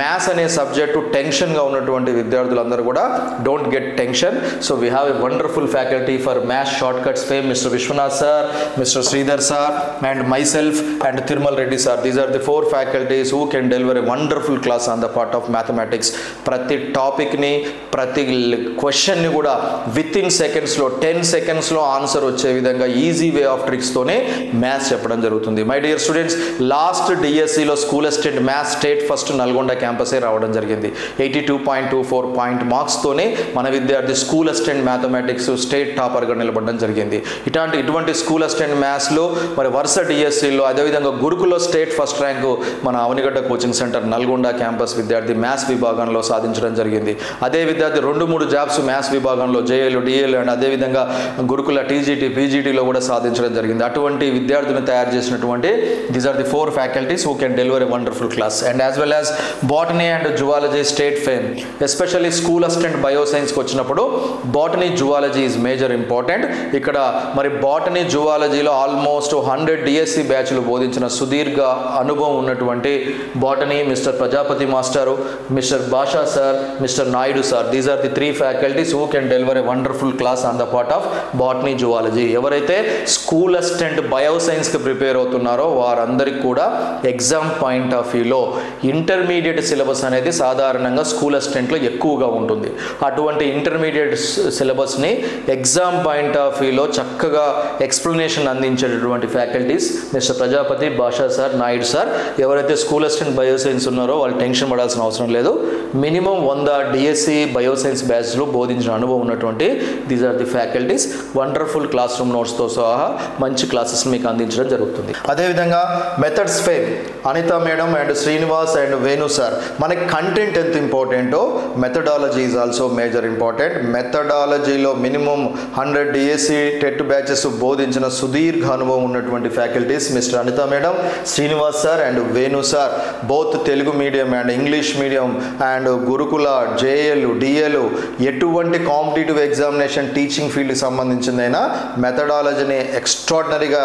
మ్యాథ్స్ అనే సబ్జెక్టు టెన్షన్గా ఉన్నటువంటి విద్యార్థులందరూ కూడా don't get tension. So we have a wonderful faculty for maths short cuts fame mister Vishwanath sir, mister Sridhar sir and my self and Tirumal Reddy sir. These are the 4 faculties who can deliver a wonderful class on the part of mathematics. ప్రతి టాపిక్ని, ప్రతి క్వశ్చన్ని కూడా with in సెకండ్స్లో 10 సెకండ్స్లో answer వచ్చే విధంగా easy way of ట్రిక్స్తోనే మ్యాథ్స్ చెప్పడం జరుగుతుంది. మై డియర్ స్టూడెంట్స్, లాస్ట్ డిఎస్సిలో school assistant maths state first Nalgonda క్యాంపసే రావడం జరిగింది. 82.24 పాయింట్ మార్క్స్తోనే మన విద్యార్థి స్కూల్ అసిస్టెంట్ మ్యాథమెటిక్స్ స్టేట్ టాపర్గా నిలబడడం జరిగింది. ఇటువంటి స్కూల్ అసిస్టెంట్ మ్యాథ్స్లో మరి వరుస డిఎస్సిలో, అదేవిధంగా గురుకులో స్టేట్ ఫస్ట్ ర్యాంకు మన Avanigadda coaching centre Nalgonda campus విద్యార్థి మ్యాథ్స్ విభాగంలో సాధించడం జరిగింది. అదే విద్యార్థి 2-3 జాబ్స్ మ్యాథ్స్ విభాగంలో జేఏలు, డిఏలు అండ్ అదేవిధంగా గురుకుల టీజీటీ, పీజీటీలో కూడా సాధించడం జరిగింది. అటువంటి విద్యార్థులను తయారు చేసినటువంటి these are the 4 faculties who can deliver a wonderful class. And as well as botany and zoology state fame, especially school assistant బయోసైన్స్కి వచ్చినప్పుడు botany, zoology is major important. ఇక్కడ మరి బాటనీ, జువాలజీలో ఆల్మోస్ట్ 100 డిఎస్సి బ్యాచ్లు బోధించిన సుదీర్ఘ అనుభవం ఉన్నటువంటి బాటనీ మిస్టర్ ప్రజాపతి మాస్టారు, mister Basha sir, mister Naidu sir. These are the 3 faculties who can deliver a wonderful class on the part of botany, zoology. ఎవరైతే స్కూల్ అసిస్టెంట్ బయోసైన్స్కి ప్రిపేర్ అవుతున్నారో వారందరికీ కూడా ఎగ్జామ్ పాయింట్ ఆఫ్ వ్యూలో ఇంటర్మీడియట్ సిలబస్ అనేది సాధారణంగా స్కూల్ అసిస్టెంట్లో ఎక్కువగా ఉంటుంది. అటువంటి ఇంటర్మీడియట్ సిలబస్ని ఎగ్జామ్ పాయింట్ ఆఫ్ వ్యూలో చక్కగా ఎక్స్ప్లెనేషన్ అందించేటటువంటి ఫ్యాకల్టీస్ మిస్టర్ ప్రజాపతి, భాషా సార్, నాయుడు సార్. ఎవరైతే స్కూల్ అసిస్టెంట్ బయోసైన్స్ ఉన్నారో వాళ్ళు టెన్షన్ పడాల్సిన అవసరం లేదు. మినిమం 100 డిఎస్సి బయోసైన్స్ బ్యాచ్లు బోధించిన అనుభవం ఉన్నటువంటి these are the faculties. Wonderful class room నోట్స్తో సహా మంచి క్లాసెస్ మీకు అందించడం జరుగుతుంది. అదేవిధంగా methods fame Anitha madam and Srinivas and Venu sir. మనకి కంటెంట్ ఎంత ఇంపార్టెంటో methodology is also major important. మెథడాలజీలో మినిమం 100 డిఎస్సి టెట్ బ్యాచెస్ బోధించిన సుదీర్ఘ అనుభవం ఉన్నటువంటి faculties mister Anitha madam, Srinivas sir and Venu sir. Both Telugu medium and English medium and Gurukula, జేఏలు, డిఏలు, ఎటువంటి కాంపిటేటివ్ ఎగ్జామినేషన్ టీచింగ్ ఫీల్డ్కి సంబంధించిందైనా మెథడాలజీని ఎక్స్ట్రాడినరీగా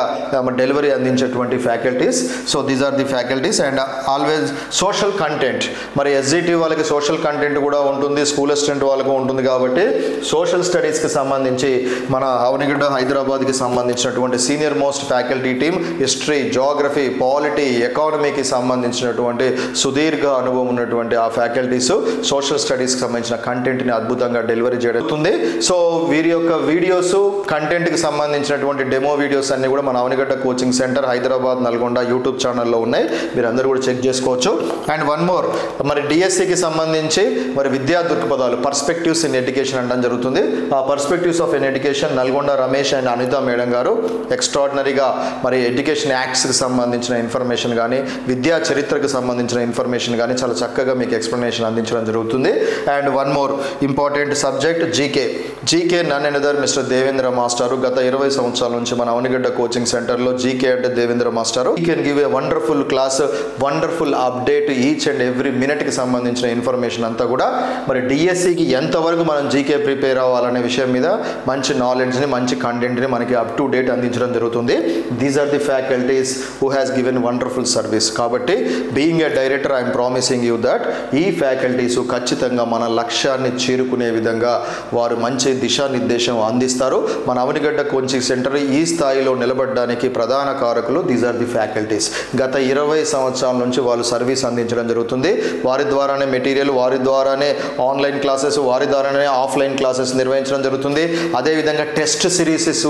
డెలివరీ అందించేటువంటి faculties. So these are the faculties. And always social content, మరి ఎస్జిటి వాళ్ళకి సోషల్ కంటెంట్ కూడా ఉంటుంది, స్కూల్ అసిస్టెంట్ వాళ్ళకు ఉంటుంది. కాబట్టి సోషల్ స్టడీస్కి సంబంధించి మన అవనిగడ్డ హైదరాబాద్కి సంబంధించినటువంటి senior most faculty team history, geography, polity, ఎకానమీకి సంబంధించినటువంటి సుదీర్ఘ అనుభవం ఉన్నటువంటి ఆ ఫ్యాకల్టీస్ సోషల్ స్టడీస్కి సంబంధించిన కంటెంట్ని అద్భుతంగా డెలివరీ జరుగుతుంది. సో వీరి యొక్క వీడియోస్, కంటెంట్కి సంబంధించినటువంటి డెమో వీడియోస్ అన్ని కూడా మన Avanigadda coaching centre Hyderabad, Nalgonda YouTube ఛానల్లో ఉన్నాయి, మీరు అందరూ కూడా చెక్ చేసుకోవచ్చు. అండ్ వన్ మోర్, మరి డిఎస్సికి సంబంధించి మరి విద్యా దృక్పథాలు, పర్స్పెక్టివ్స్ ఇన్ ఎడ్యుకేషన్ అనడం జరుగుతుంది. ఆ perspectives of in education Nalgonda Ramesh and Anitha madam గారు ఎక్స్ట్రాడినరీగా మరి ఎడ్యుకేషన్ యాక్ట్స్కి సంబంధించిన ఇన్ఫర్మేషన్ కానీ, విద్యా చరిత్రకు సంబంధించిన ఇన్ఫర్మేషన్ కానీ చాలా చక్కగా మీకు ఎక్స్ప్లెనేషన్ అందించడం జరుగుతుంది. And one more important subject GK. GK none another mister Devendra మాస్టారు. గత 20 సంవత్సరాల నుంచి మన అవనిగడ్డ కోచింగ్ సెంటర్లో జీకే అంటే దేవేంద్ర మాస్టారు. He can give a wonderful class, wonderful update each and every మినిట్కి సంబంధించిన ఇన్ఫర్మేషన్ అంతా కూడా. మరి డిఎస్సికి ఎంతవరకు మనం జీకే ప్రిపేర్ అవ్వాలనే విషయం మీద మంచి నాలెడ్జ్ని, మంచి కంటెంట్ని మనకి అప్ టు డేట్ అందించడం జరుగుతుంది. These are the faculties who has given wonderful service. కాబట్టి being a director I'm promising you that ఈ ఫ్యాకల్టీస్ ఖచ్చితంగా మన లక్ష్యాన్ని చేరుకునే విధంగా వారు మంచి దిశానిర్దేశం అందిస్తారు. మన అవనిగడ్డ కోచింగ్ సెంటర్ ఈ స్థాయిలో నిలబడడానికి ప్రధాన కారకులు దీస్ ఆర్ ది ఫ్యాకల్టీస్. గత 20 సంవత్సరాల నుంచి వాళ్ళు సర్వీస్ అందించడం జరుగుతుంది. వారి ద్వారానే మెటీరియల్, వారి ద్వారానే ఆన్లైన్ క్లాసెస్, వారి ద్వారానే ఆఫ్లైన్ క్లాసెస్ నిర్వహించడం జరుగుతుంది. అదేవిధంగా test serieses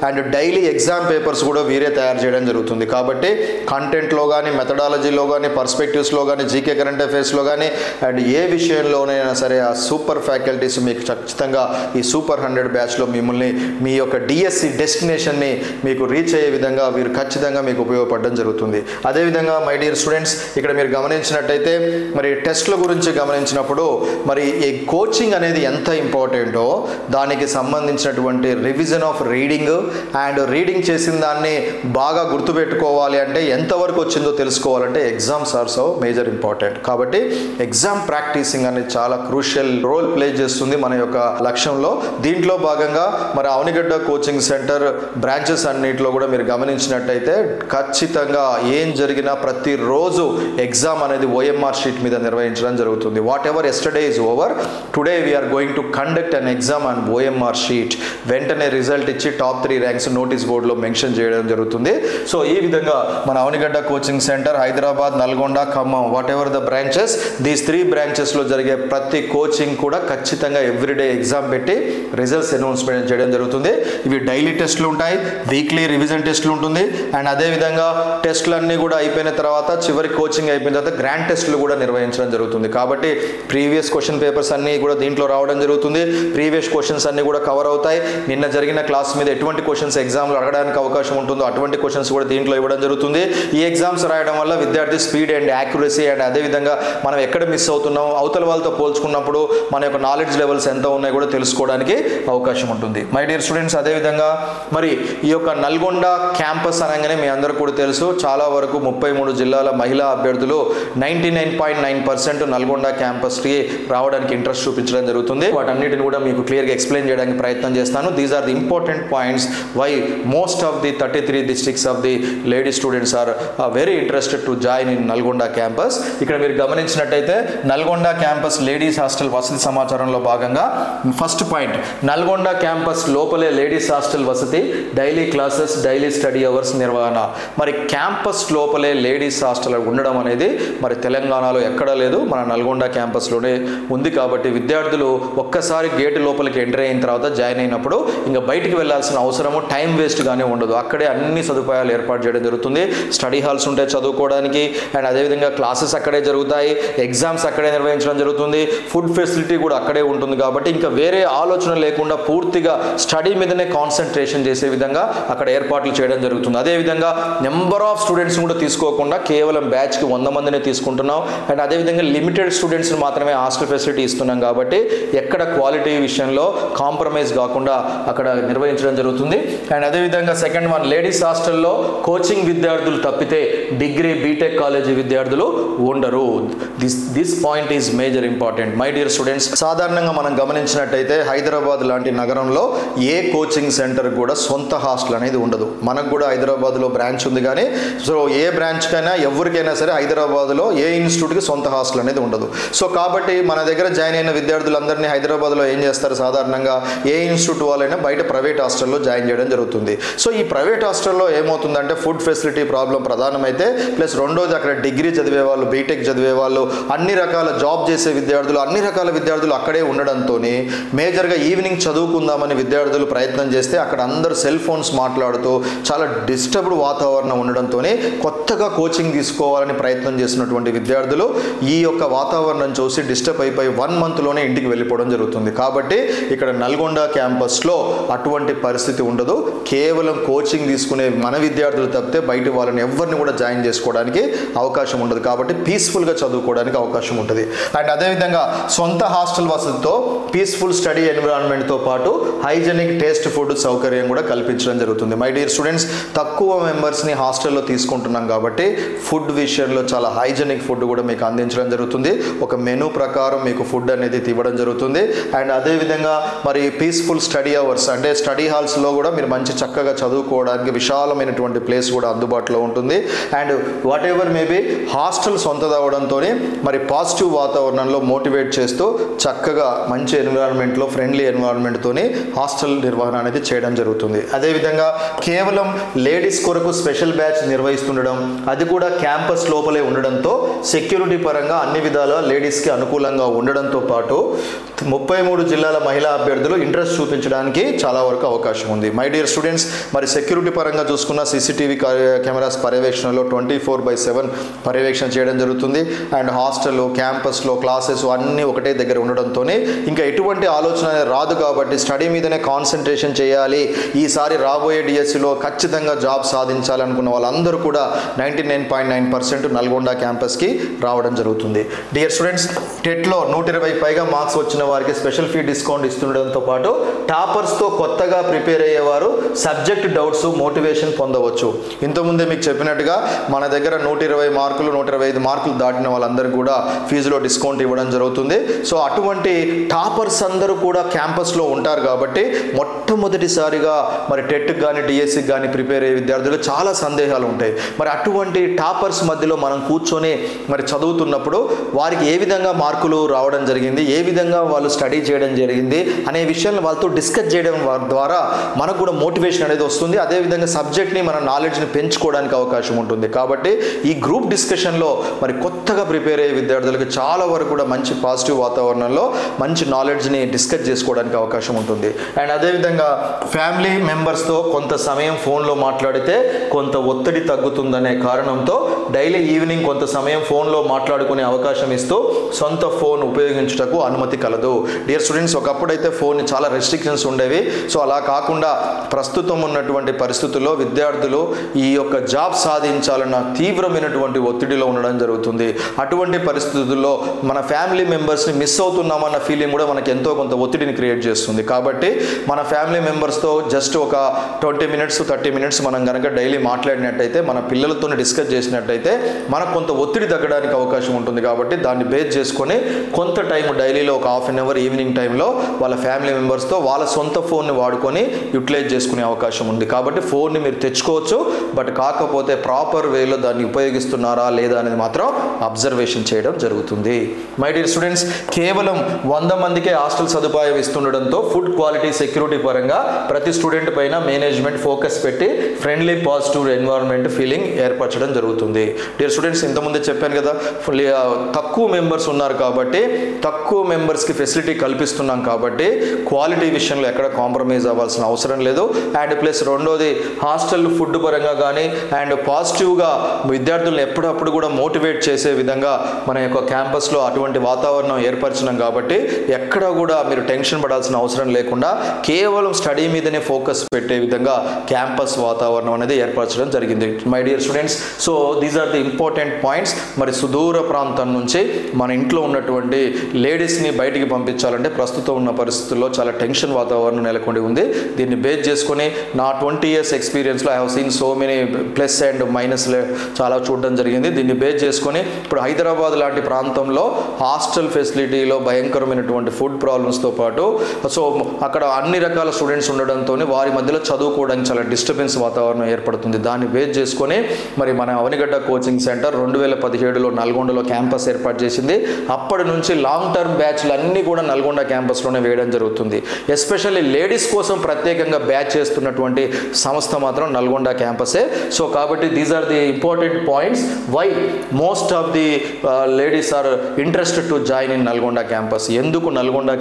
and daily exam papers కూడా వీరే తయారు చేయడం జరుగుతుంది. కాబట్టి కంటెంట్లో కానీ, మెథడాలజీలో కానీ, పర్స్పెక్టివ్స్లో కానీ, జీకే కరెంట్ అఫైర్స్లో కానీ అండ్ ఏ విషయంలోనైనా సరే ఆ సూపర్ ఫ్యాకల్టీస్ మీకు ఖచ్చితంగా ఈ సూపర్ 100 బ్యాచ్లో మిమ్మల్ని మీ యొక్క డిఎస్సి డెస్టినేషన్ని మీకు రీచ్ అయ్యే విధంగా వీరు ఖచ్చితంగా మీకు ఉపయోగపడడం జరుగుతుంది. అదేవిధంగా మై డియర్ స్టూడెంట్స్, ఇక్కడ మీరు గమనించినట్టయితే మరి టెస్ట్ల గురించి గమనించినప్పుడు మరి ఈ కోచింగ్ అనేది ఎంత ఇంపార్టెంటో దానికి సంబంధించినటువంటి revision of reading and reading చేసిన దాన్ని బాగా గుర్తుపెట్టుకోవాలి అంటే ఎంతవరకు వచ్చిందో తెలుసుకోవాలంటే exams are so major important. కాబట్టి ఎగ్జామ్ ప్రాక్టీసింగ్ అనేది చాలా క్రూషియల్ రోల్ ప్లే చేస్తుంది మన యొక్క లక్ష్యంలో. దీంట్లో భాగంగా మరి అవనిగడ్డ కోచింగ్ సెంటర్ బ్రాంచెస్ అన్నింటిలో కూడా మీరు గమనించినట్టయితే ఖచ్చితంగా ఏం జరిగినా ప్రతిరోజు ఎగ్జామ్ అనేది ఓఎంఆర్ షీట్ మీద నిర్వహించడం జరుగుతుంది. Whatever yesterday is over, today we are going to conduct an exam on OMR sheet. వెంటనే రిజల్ట్ ఇచ్చి టాప్ 3 ర్యాంక్స్ నోటీస్ బోర్డులో మెన్షన్ చేయడం జరుగుతుంది. సో ఈ విధంగా మన Avanigadda coaching centre Hyderabad, Nalgonda, Khammam, whatever the branches, these 3 బ్రాంచెస్లో జరిగే ప్రతి కోచింగ్ కూడా ఖచ్చితంగా ఎవ్రీడే ఎగ్జామ్ పెట్టి రిజల్ట్స్ అనౌన్స్మెంట్ చేయడం జరుగుతుంది. ఇవి డైలీ టెస్టులు ఉంటాయి, వీక్లీ రివిజన్ టెస్టులు ఉంటుంది అండ్ అదేవిధంగా టెస్టులన్నీ కూడా అయిపోయిన తర్వాత చివరి కోచింగ్ అయిపోయిన తర్వాత గ్రాండ్ టెస్టులు కూడా నిర్వహించడం జరుగుతుంది. కాబట్టి ప్రీవియస్ క్వశ్చన్ పేపర్స్ అన్నీ కూడా దీంట్లో రావడం జరుగుతుంది. ప్రీవియస్ క్వశ్చన్స్ అన్నీ కూడా కవర్ అవుతాయి. నిన్న జరిగిన క్లాస్ మీద ఎటువంటి క్వశ్చన్స్ ఎగ్జామ్లో అడగడానికి అవకాశం ఉంటుందో అటువంటి క్వశ్చన్స్ కూడా దీంట్లో ఇవ్వడం జరుగుతుంది. ఈ ఎగ్జామ్స్ రాయడం వల్ల విద్యార్థి స్పీడ్ అండ్ యాక్యురసీ అండ్ అదేవిధంగా మనం ఎక్కడ మిస్ అవుతున్నాం, అవతల వాళ్ళతో పోల్చుకున్నప్పుడు మన యొక్క నాలెడ్జ్ లెవెల్స్ ఎంత ఉన్నాయో కూడా తెలుసుకోవడానికి అవకాశం ఉంటుంది. మై డియర్ స్టూడెంట్స్, అదేవిధంగా మరి ఈ యొక్క నల్గొండ క్యాంపస్ అనగానే మీ అందరూ కూడా తెలుసు, చాలా వరకు 33 జిల్లాల మహిళా అభ్యర్థులు 99.9% నల్గొండ క్యాంపస్కి రావడానికి ఇంట్రెస్ట్ చూపించడం జరుగుతుంది. వాటన్నిటిని కూడా మీకు క్లియర్గా ఎక్స్ప్లెయిన్ చేయడానికి ప్రయత్నం చేస్తాను. These are the important points why most of the 33 districts of the lady students are very interested to join in Nalgonda campus. ఇక్కడ మీరు గమనించినట్టయితే నల్గొండ క్యాంపస్ లేడీస్ హాస్టల్ వసతి సమాచారంలో భాగంగా ఫస్ట్ పాయింట్, నల్గొండ క్యాంపస్ లోపలే లేడీస్ హాస్టల్ వసతి, daily classes, daily study hours నిర్వహణ. మరి క్యాంపస్ లోపలే లేడీస్ హాస్టల్ ఉండడం అనేది మరి తెలంగాణలో ఎక్కడా లేదు, మన నల్గొండ క్యాంపస్లోనే ఉంది. కాబట్టి విద్యార్థులు ఒక్కసారి గేటు లోపలికి ఎంటర్ అయిన తర్వాత జాయిన్ అయినప్పుడు ఇంకా బయటికి వెళ్ళాల్సిన అవసరము, టైం వేస్ట్గానే ఉండదు. అక్కడే అన్ని సదుపాయాలు ఏర్పాటు చేయడం జరుగుతుంది. స్టడీ హాల్స్ ఉంటాయి చదువుకోవడానికి అండ్ అదేవిధంగా క్లాసెస్ అక్కడే జరుగుతాయి, ఎగ్జామ్స్ అక్కడే నిర్వహించడం జరుగుతుంది, ఫుడ్ ఫెసిలిటీ కూడా అక్కడే ఉంటుంది. కాబట్టి ఇంకా వేరే ఆలోచన లేకుండా పూర్తిగా స్టడీ మీదనే కాన్సన్ట్రేషన్ చేసే విధంగా అక్కడ ఏర్పాట్లు చేయడం జరుగుతుంది. అదేవిధంగా నెంబర్ ఆఫ్ స్టూడెంట్స్ కూడా తీసుకోకుండా కేవలం బ్యాచ్కి 100 మందినే తీసుకుంటున్నాం అండ్ అదేవిధంగా లిమిటెడ్ స్టూడెంట్స్ని మాత్రమే హాస్టల్ ఫెసిలిటీ ఇస్తున్నాం. కాబట్టి ఎక్కడ క్వాలిటీ విషయంలో కాంప్రమైజ్ కాకుండా అక్కడ నిర్వహించడం జరుగుతుంది. అండ్ అదేవిధంగా సెకండ్ వన్, లేడీస్ హాస్టల్లో కోచింగ్ విద్యార్థులు తప్పితే డిగ్రీ, బీటెక్ కాలేజీ విద్యార్థులు ఉండరు. This point is major important. My dear students, సాధారణంగా మనం గమనించినట్టయితే హైదరాబాద్ లాంటి నగరంలో ఏ కోచింగ్ సెంటర్ కూడా సొంత హాస్టల్ అనేది ఉండదు. మనకు కూడా హైదరాబాద్లో బ్రాంచ్ ఉంది కానీ సో ఏ బ్రాంచ్కైనా ఎవరికైనా సరే హైదరాబాద్లో ఏ ఇన్స్టిట్యూట్కి సొంత హాస్టల్ అనేది ఉండదు. సో కాబట్టి మన దగ్గర జాయిన్ అయిన విద్యార్థులందరినీ హైదరాబాద్లో ఏం చేస్తారు, సాధారణంగా ఏ ఇన్స్టిట్యూట్ వాళ్ళైనా బయట ప్రైవేట్ హాస్టల్లో జాయిన్ చేయడం జరుగుతుంది. సో ఈ ప్రైవేట్ హాస్టల్లో ఏమవుతుందంటే ఫుడ్ ఫెసిలిటీ ప్రాబ్లం ప్రధానమైతే, ప్లస్ రెండోది అక్కడ డిగ్రీ చదివే వాళ్ళు, బీటెక్ చదివే వాళ్ళు, అన్ని రకాల జాబ్ చేసే విద్యార్థులు, అన్ని రకాల విద్యార్థులు అక్కడే ఉండడంతో మేజర్గా ఈవినింగ్ చదువుకుందామని విద్యార్థులు ప్రయత్నం చేస్తే అక్కడ అందరూ సెల్ ఫోన్స్ మాట్లాడుతూ చాలా డిస్టర్బ్డ్ వాతావరణం ఉండడంతో కొత్తగా కోచింగ్ తీసుకోవాలని ప్రయత్నం చేసినటువంటి విద్యార్థులు ఈ యొక్క వాతావరణం చూసి డిస్టర్బ్ అయిపోయి 1 monthలోనే ఇంటికి వెళ్ళిపోవడం జరుగుతుంది. కాబట్టి ఇక్కడ నల్గొండ క్యాంపస్లో అటువంటి పరిస్థితి ఉండదు. కేవలం కోచింగ్ తీసుకునే మన విద్యార్థులు తప్పితే బయట వాళ్ళని ఎవరిని కూడా జాయిన్ చేసుకోవడానికి అవకాశం ఉండదు. కాబట్టి పీస్ఫుల్గా చదువుకోవడానికి అవకాశం ఉంటుంది. అండ్ అదేవిధంగా సొంత హాస్టల్ వసతితో పీస్ఫుల్ స్టడీ ఎన్విరాన్మెంట్తో పాటు హైజెనిక్ టేస్ట్ ఫుడ్ సౌకర్యం కూడా కల్పించడం జరుగుతుంది. మై డియర్ స్టూడెంట్స్, తక్కువ మెంబర్స్ని హాస్టల్లో తీసుకుంటున్నాం కాబట్టి ఫుడ్ విషయంలో చాలా హైజెనిక్ ఫుడ్ కూడా మీకు అందించడం జరుగుతుంది. ఒక మెనూ ప్రకారం మీకు ఫుడ్ అనేది ఇవ్వడం జరుగుతుంది. అండ్ అదేవిధంగా మరి పీస్ఫుల్ స్టడీ అవర్స్ అంటే స్టడీ హాల్స్లో కూడా మీరు మంచి చక్కగా చదువుకోవడానికి విశాలమైనటువంటి ప్లేస్ కూడా అందుబాటులో ఉంటుంది. And whatever maybe hostel సొంతదవడంతో మరి పాజిటివ్ వాతావరణంలో మోటివేట్ చేస్తూ చక్కగా మంచి ఎన్విరాన్మెంట్లో ఫ్రెండ్లీ ఎన్విరాన్మెంట్తోని హాస్టల్ నిర్వహణ అనేది చేయడం జరుగుతుంది. అదేవిధంగా కేవలం లేడీస్ కొరకు స్పెషల్ బ్యాచ్ నిర్వహిస్తుండడం, అది కూడా క్యాంపస్ లోపలే ఉండడంతో సెక్యూరిటీ పరంగా అన్ని విధాల లేడీస్కి అనుకూలంగా ఉండడంతో పాటు 33 జిల్లాల మహిళా అభ్యర్థులు ఇంట్రెస్ట్ చూపించడానికి చాలా వరకు అవకాశం ఉంది. మై డియర్ స్టూడెంట్స్, మరి సెక్యూరిటీ పరంగా చూసుకున్న సీసీటీవీ కెమెరాస్ పర్యవేక్షణలో 24/7 పర్యవేక్షణ చేయడం జరుగుతుంది. అండ్ హాస్టల్, క్యాంపస్లో క్లాసెస్ అన్నీ ఒకటే దగ్గర ఉండడంతో ఇంకా ఎటువంటి ఆలోచన రాదు. కాబట్టి స్టడీ మీదనే కాన్సన్ట్రేషన్ చేయాలి, ఈసారి రాబోయే డిఎస్సిలో ఖచ్చితంగా జాబ్ సాధించాలనుకున్న వాళ్ళందరూ కూడా 99.9% నల్గొండ క్యాంపస్కి రావడం జరుగుతుంది. డియర్ స్టూడెంట్స్, టెట్లో 120 పైగా మార్క్స్ వచ్చిన వారికి స్పెషల్ ఫీ డిస్కౌంట్ ఇస్తుండడంతో పాటు టాపర్స్తో కొత్తగా ప్రిపేర్ అయ్యేవారు సబ్జెక్ట్ డౌట్స్ మోటివేషన్ పొందవచ్చు. ఇంతకుముందే మీకు చెప్పినట్టుగా మన దగ్గర 120 మార్కులు 125 మార్కులు దాటిన వాళ్ళందరికీ కూడా ఫీజులో డిస్కౌంట్ ఇవ్వడం జరుగుతుంది. సో అటువంటి టాపర్స్ అందరూ కూడా క్యాంపస్లో ఉంటారు కాబట్టి మొట్టమొదటిసారిగా మరి టెట్కి కానీ డిఎస్సికి కానీ ప్రిపేర్ అయ్యే విద్యార్థులు చాలా సందేహాలు ఉంటాయి. మరి అటువంటి టాపర్స్ మధ్యలో మనం కూర్చొని మరి చదువుతున్నప్పుడు వారికి ఏ విధంగా మార్కులు రావడం జరిగింది, ఏ విధంగా వాళ్ళు స్టడీ చేయడం జరిగింది అనే విషయాన్ని వాళ్ళతో డిస్కస్ చేయడం ద్వారా మనకు కూడా మోటివేషన్ అనేది వస్తుంది. అదేవిధంగా సబ్జెక్ట్ని మన నాలెడ్జ్ని పెంచుకోవడానికి అవకాశం ఉంటుంది. కాబట్టి ఈ గ్రూప్ డిస్కషన్లో మరి కొత్తగా ప్రిపేర్ అయ్యే విద్యార్థులకు చాలా వరకు కూడా మంచి పాజిటివ్ వాతావరణంలో మంచి నాలెడ్జ్ని డిస్కస్ చేసుకోవడానికి అవకాశం ఉంటుంది. అండ్ అదేవిధంగా ఫ్యామిలీ మెంబర్స్తో కొంత సమయం ఫోన్లో మాట్లాడితే కొంత ఒత్తిడి తగ్గుతుందనే కారణంతో డైలీ ఈవినింగ్ కొంత సమయం ఫోన్లో మాట్లాడుకునే అవకాశం ఇస్తూ సొంత ఫోన్ ఉపయోగించుటకు అనుమతి కలదు. డియర్ స్టూడెంట్స్, ఒకప్పుడైతే ఫోన్ చాలా రెస్ట్రిక్షన్స్ ఉండేవి. సో అలా కాకుండా ప్రస్తుతం ఉన్నటువంటి పరిస్థితుల్లో విద్యార్థులు ఈ యొక్క జాబ్ సాధించాలన్న తీవ్రమైనటువంటి ఒత్తిడిలో ఉండడం జరుగుతుంది. అటువంటి పరిస్థితుల్లో మన ఫ్యామిలీ మెంబర్స్ని మిస్ అవుతున్నామన్న ఫీలింగ్ కూడా మనకి ఎంతో కొంత ఒత్తిడిని క్రియేట్ చేస్తుంది. కాబట్టి మన ఫ్యామిలీ మెంబర్స్తో జస్ట్ ఒక 20 minutes 30 minutes మనం కనుక డైలీ మాట్లాడినట్టయితే, మన పిల్లలతో డిస్కస్ చేసినట్టయితే మనకు కొంత ఒత్తిడి తగ్గడానికి అవకాశం ఉంటుంది. కాబట్టి దాన్ని బేస్ చేసుకొని కొంత టైం డైలీలో ఒక ½ an hour ఈవినింగ్ టైంలో వాళ్ళ ఫ్యామిలీ మెంబర్స్తో వాళ్ళ సొంత ఫోన్ని వాడుకొని యూటిలైజ్ చేసుకునే అవకాశం ఉంది. కాబట్టి ఫోన్ని మీరు తెచ్చుకోవచ్చు, బట్ కాకపోతే ప్రాపర్ వేలో దాన్ని ఉపయోగిస్తున్నారా లేదా అనేది మాత్రం అబ్జర్వేషన్ చేయడం జరుగుతుంది. మై డియర్ స్టూడెంట్స్, కేవలం 100 మందికే హాస్టల్ సదుపాయం ఇస్తుండడంతో ఫుడ్ క్వాలిటీ సెక్యూరిటీ పరంగా ప్రతి స్టూడెంట్ పైన మేనేజ్మెంట్ ఫోకస్ పెట్టి ఫ్రెండ్లీ పాజిటివ్ ఎన్వైరన్మెంట్ ఫీలింగ్ ఏర్పరచడం జరుగుతుంది. డియర్ స్టూడెంట్స్, ఇంతకుముందే చెప్పాను కదా, తక్కువ మెంబర్స్ ఉన్నారు కాబట్టి తక్కువ మెంబర్స్కి ఫెసిలిటీ కల్పిస్తున్నాం కాబట్టి క్వాలిటీ విషయంలో ఎక్కడ కాంప్రమైజ్ అవ్వాల్సిన అవసరం లేదు. అండ్ ప్లస్ రెండోది హాస్టల్ ఫుడ్ పరంగా కానీ అండ్ పాజిటివ్గా విద్యార్థులను ఎప్పుడప్పుడు కూడా మోటివేట్ చేసే విధంగా మన యొక్క క్యాంపస్లో అటువంటి వాతావరణం ఏర్పరిచినాం కాబట్టి ఎక్కడ కూడా మీరు టెన్షన్ పడాల్సిన అవసరం లేకుండా కేవలం స్టడీ మీదనే ఫోకస్ పెట్టే విధంగా క్యాంపస్ వాతావరణం అనేది ఏర్పరచడం జరిగింది. My dear students, so these are the important points. మరి సుదూర ప్రాంతం నుంచి మన ఇంట్లో ఉన్నటువంటి లేడీస్ని బయటికి పంపించాలంటే ప్రస్తుతం ఉన్న పరిస్థితుల్లో చాలా టెన్షన్ వాతావరణం నెలకొని ఉంది. దీన్ని బేస్ చేసుకొని నా 20 years ఎక్స్పీరియన్స్లో I have seen so many plus and minus చాలా చూడడం జరిగింది. దీన్ని బేస్ చేసుకొని ఇప్పుడు హైదరాబాద్ లాంటి ప్రాంతంలో హాస్టల్ ఫెసిలిటీలో భయంకరమైనటువంటి ఫుడ్ ప్రాబ్లమ్స్తో పాటు సో అక్కడ అన్ని రకాల స్టూడెంట్స్ ఉండడంతో వారి మధ్యలో చదువుకోవడానికి చాలా డిస్టర్బెన్స్ వాతావరణం ఏర్పడుతుంది. దాన్ని బేస్ చేసుకొని మరి మన అవనిగడ్డ కోచింగ్ సెంటర్ 2017లో నల్గొండలో క్యాంపస్ ఏర్పాటు చేసింది. అప్పటి నుంచి లాంగ్ టర్మ్ బ్యాచ్లు అన్నీ కూడా నల్గొండ క్యాంపస్లోనే వేయడం జరుగుతుంది. ఎస్పెషల్లీ లేడీస్ కోసం ప్రత్యేకంగా బ్యాచ్ చేస్తున్నటువంటి సంస్థ మాత్రం నల్గొండ క్యాంపసే. సో కాబట్టి these are the important points why most of the ladies are interested to join in Nalgonda campus. ఎందుకు నల్గొండ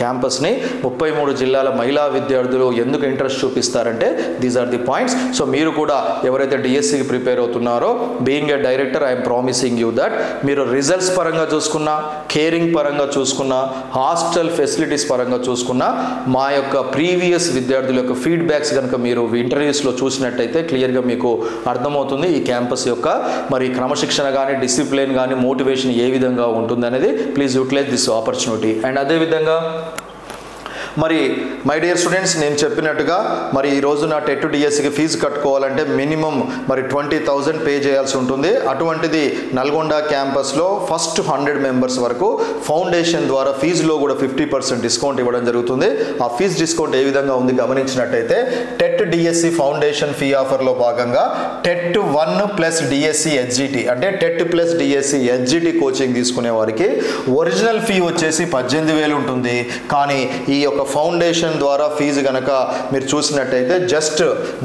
క్యాంపస్ని 33 జిల్లాల మహిళా విద్యార్థులు ఎందుకు ఇంట్రెస్ట్ చూపిస్తారంటే these are the points. So మీరు కూడా ఎవరైతే డిఎస్సికి ప్రిపేర్ అవుతున్నారో, being a director I'm promising you that మీరు రిజల్ట్స్ పరంగా చూసుకున్నా, కేరింగ్ పరంగా చూసుకున్నా, హాస్టల్ ఫెసిలిటీస్ పరంగా చూసుకున్నా, మా యొక్క ప్రీవియస్ విద్యార్థుల యొక్క ఫీడ్బ్యాక్స్ కనుక మీరు ఇంటర్వ్యూస్లో చూసినట్టయితే క్లియర్గా మీకు అర్థమవుతుంది. ఉంటుంది ఈ క్యాంపస్ యొక్క మరి క్రమశిక్షణ కానీ డిసిప్లిన్ కానీ మోటివేషన్ ఏ విధంగా ఉంటుంది అనేది please utilise this opportunity. And అదేవిధంగా మరి మై డియర్ స్టూడెంట్స్, నేను చెప్పినట్టుగా మరి ఈ రోజు నా టెట్ డిఎస్సికి ఫీజు కట్టుకోవాలంటే మినిమం మరి 20,000 పే చేయాల్సి ఉంటుంది. అటువంటిది నల్గొండ క్యాంపస్లో ఫస్ట్ 100 మెంబర్స్ వరకు ఫౌండేషన్ ద్వారా ఫీజులో కూడా 50% డిస్కౌంట్ ఇవ్వడం జరుగుతుంది. ఆ ఫీజు డిస్కౌంట్ ఏ విధంగా ఉంది గమనించినట్టయితే టెట్ డిఎస్సి ఫౌండేషన్ ఫీ ఆఫర్లో భాగంగా టెట్ 1 ప్లస్ డిఎస్సి హెచ్జిటి అంటే TET plus DSC HGT coaching తీసుకునే వారికి ఒరిజినల్ ఫీ వచ్చేసి 18,000 ఉంటుంది. కానీ ఈ యొక్క ఫౌండేషన్ ద్వారా ఫీజు కనుక మీరు చూసినట్టయితే జస్ట్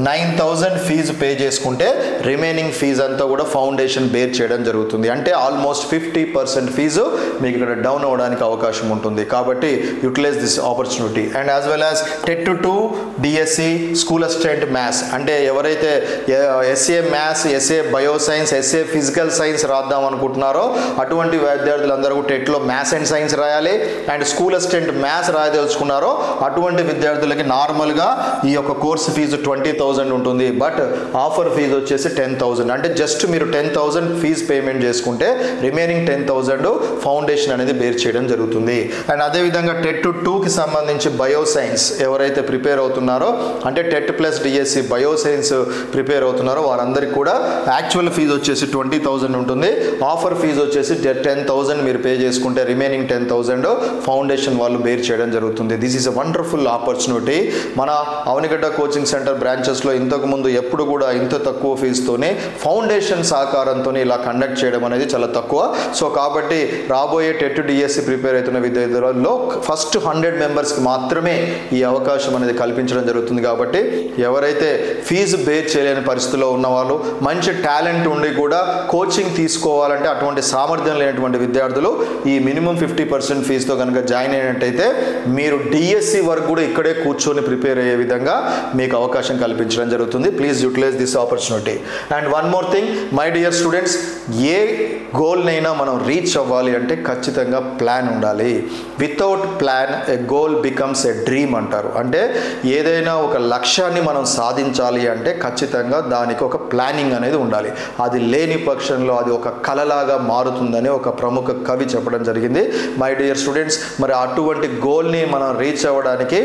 9,000 ఫీజు పే చేసుకుంటే రిమైనింగ్ ఫీజు అంతా కూడా ఫౌండేషన్ బేర్ చేయడం జరుగుతుంది. అంటే ఆల్మోస్ట్ 50% ఫీజు మీకు ఇక్కడ డౌన్ అవ్వడానికి అవకాశం ఉంటుంది. కాబట్టి utilise this opportunity. And as well as TET 2 DSC school assistant maths అంటే ఎవరైతే SA maths, SA bio science, SA physical science రాద్దాం అనుకుంటున్నారో అటువంటి విద్యార్థులందరూ టెట్లో మ్యాథ్స్ అండ్ సైన్స్ రాయాలి. అండ్ స్కూల్ అసిస్టెంట్ మ్యాథ్స్ రాయదలుచుకున్నారో అటువంటి విద్యార్థులకి నార్మల్గా ఈ యొక్క కోర్సు ఫీజు 20,000 ఉంటుంది. బట్ ఆఫర్ ఫీజు వచ్చేసి 10,000. అంటే జస్ట్ మీరు 10,000 ఫీజు పేమెంట్ చేసుకుంటే రిమైనింగ్ 10,000 ఫౌండేషన్ అనేది బేర్ చేయడం జరుగుతుంది. అండ్ అదేవిధంగా టెట్ 2కి సంబంధించి బయో సైన్స్ ఎవరైతే ప్రిపేర్ అవుతున్నారో అంటే TET plus DSC bio science prepare అవుతున్నారో వారందరికీ కూడా యాక్చువల్ ఫీజు వచ్చేసి 20,000 ఉంటుంది. ఆఫర్ ఫీజు వచ్చేసి 10,000 మీరు పే చేసుకుంటే రిమైనింగ్ 10,000 ఫౌండేషన్ వాళ్ళు బేర్ చేయడం జరుగుతుంది. This is a wonderful opportunity. మన అవనిగడ్డ కోచింగ్ సెంటర్ బ్రాంచెస్లో ఇంతకుముందు ఎప్పుడు కూడా ఇంత తక్కువ ఫీజుతోనే ఫౌండేషన్ సహకారంతో ఇలా కండక్ట్ చేయడం అనేది చాలా తక్కువ. సో కాబట్టి రాబోయే టెట్ డిఎస్సి ప్రిపేర్ అవుతున్న విద్యార్థులలో ఫస్ట్ 100 మెంబర్స్కి మాత్రమే ఈ అవకాశం అనేది కల్పించడం జరుగుతుంది. కాబట్టి ఎవరైతే ఫీజు బేర్ చేయలేని పరిస్థితిలో ఉన్నవాళ్ళు మంచి టాలెంట్ ఉండి కూడా కోచింగ్ తీసుకోవాలంటే అటువంటి సామర్థ్యం లేనటువంటి విద్యార్థులు ఈ మినిమం 50% ఫీజుతో కనుక జాయిన్ అయినట్టయితే మీరు డిఎస్సి వరకు కూడా ఇక్కడే కూర్చొని ప్రిపేర్ అయ్యే విధంగా మీకు అవకాశం కల్పించడం జరుగుతుంది. Please utilise this opportunity. And one more thing my dear students, ఏ గోల్నైనా మనం రీచ్ అవ్వాలి అంటే ఖచ్చితంగా ప్లాన్ ఉండాలి. Without plan a goal becomes a dream అంటారు. అంటే ఏదైనా ఒక లక్ష్యాన్ని మనం సాధించాలి అంటే ఖచ్చితంగా దానికి ఒక ప్లానింగ్ అనేది ఉండాలి. అది లేని పక్షంలో అది ఒక కలలాగా మారుతుందని ఒక ప్రముఖ కవి చెప్పడం జరిగింది. మై డియర్ స్టూడెంట్స్, మరి అటువంటి గోల్ని మనం రీచ్ అవ్వడానికి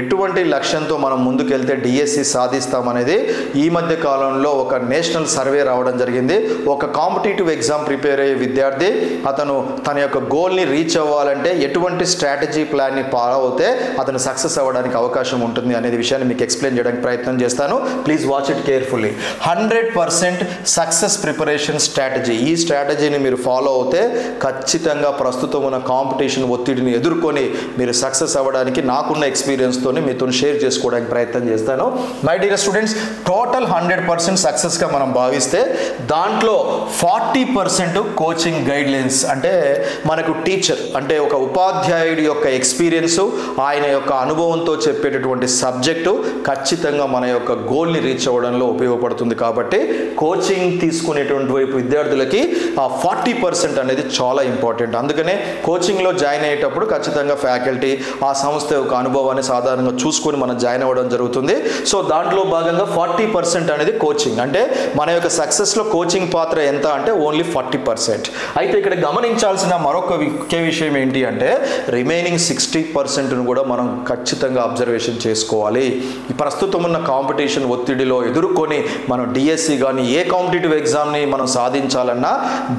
ఎటువంటి లక్ష్యంతో మనం ముందుకెళ్తే డిఎస్సి సాధిస్తామనేది ఈ మధ్య కాలంలో ఒక నేషనల్ సర్వే రావడం జరిగింది. ఒక కాంపిటేటివ్ ఎగ్జామ్ ప్రిపేర్ అయ్యే విద్యార్థి అతను తన యొక్క గోల్ని రీచ్ అవ్వాలంటే ఎటువంటి స్ట్రాటజీ ప్లాన్ని ఫాలో అవుతే అతను సక్సెస్ అవ్వడానికి అవకాశం ఉంటుంది అనే విషయాన్ని మీకు ఎక్స్ప్లెయిన్ చేయడానికి ప్రయత్నం చేస్తాను. Please watch it carefully. 100% success preparation strategy. ఈ స్ట్రాటజీని మీరు ఫాలో అవుతే ఖచ్చితంగా ప్రస్తుతం ఉన్న కాంపిటీషన్ ఒత్తిడిని ఎదుర్కొని మీరు సక్సెస్ అవ్వడానికి నాకున్న ఎక్స్పీరియన్స్తోని మీతో షేర్ చేసుకోవడానికి ప్రయత్నం చేస్తాను. మై డియర్ స్టూడెంట్స్, టోటల్ 100% సక్సెస్గా మనం భావిస్తే దాంట్లో 40% కోచింగ్ గైడ్లైన్స్ అంటే మనకు టీచర్ అంటే ఒక ఉపాధ్యాయుడి యొక్క ఎక్స్పీరియన్స్, ఆయన యొక్క అనుభవంతో చెప్పేటటువంటి సబ్జెక్టు ఖచ్చితంగా మన యొక్క గోల్ని రీచ్ అవ్వడంలో ఉపయోగపడుతుంది. కాబట్టి కోచింగ్ తీసుకునేటువంటి వైపు విద్యార్థులకి ఆ 40% అనేది చాలా ఇంపార్టెంట్. అందుకనే కోచింగ్లో జాయిన్ అయ్యేటప్పుడు ఖచ్చితంగా ఫ్యాకల్టీ ఆ సంస్థ యొక్క అనుభవాన్ని సాధారణంగా చూసుకొని మనం జాయిన్ అవ్వడం జరుగుతుంది. సో దాంట్లో భాగంగా 40% అనేది కోచింగ్. అంటే మన యొక్క సక్సెస్లో కోచింగ్ పాత్ర ఎంత అంటే ఓన్లీ 40%. అయితే ఇక్కడ గమనించాల్సిన మరొక ముఖ్య విషయం ఏంటి అంటే రిమైనింగ్ 60%ను కూడా మనం ఖచ్చితంగా అబ్జర్వేషన్ చేసుకోవాలి. ఈ ప్రస్తుతం ఉన్న కాంపిటీషన్ ఒత్తిడిలో ఎదుర్కొని మనం డిఎస్సి కానీ ఏ కాంపిటేటివ్ ఎగ్జామ్ని మనం సాధించాలన్నా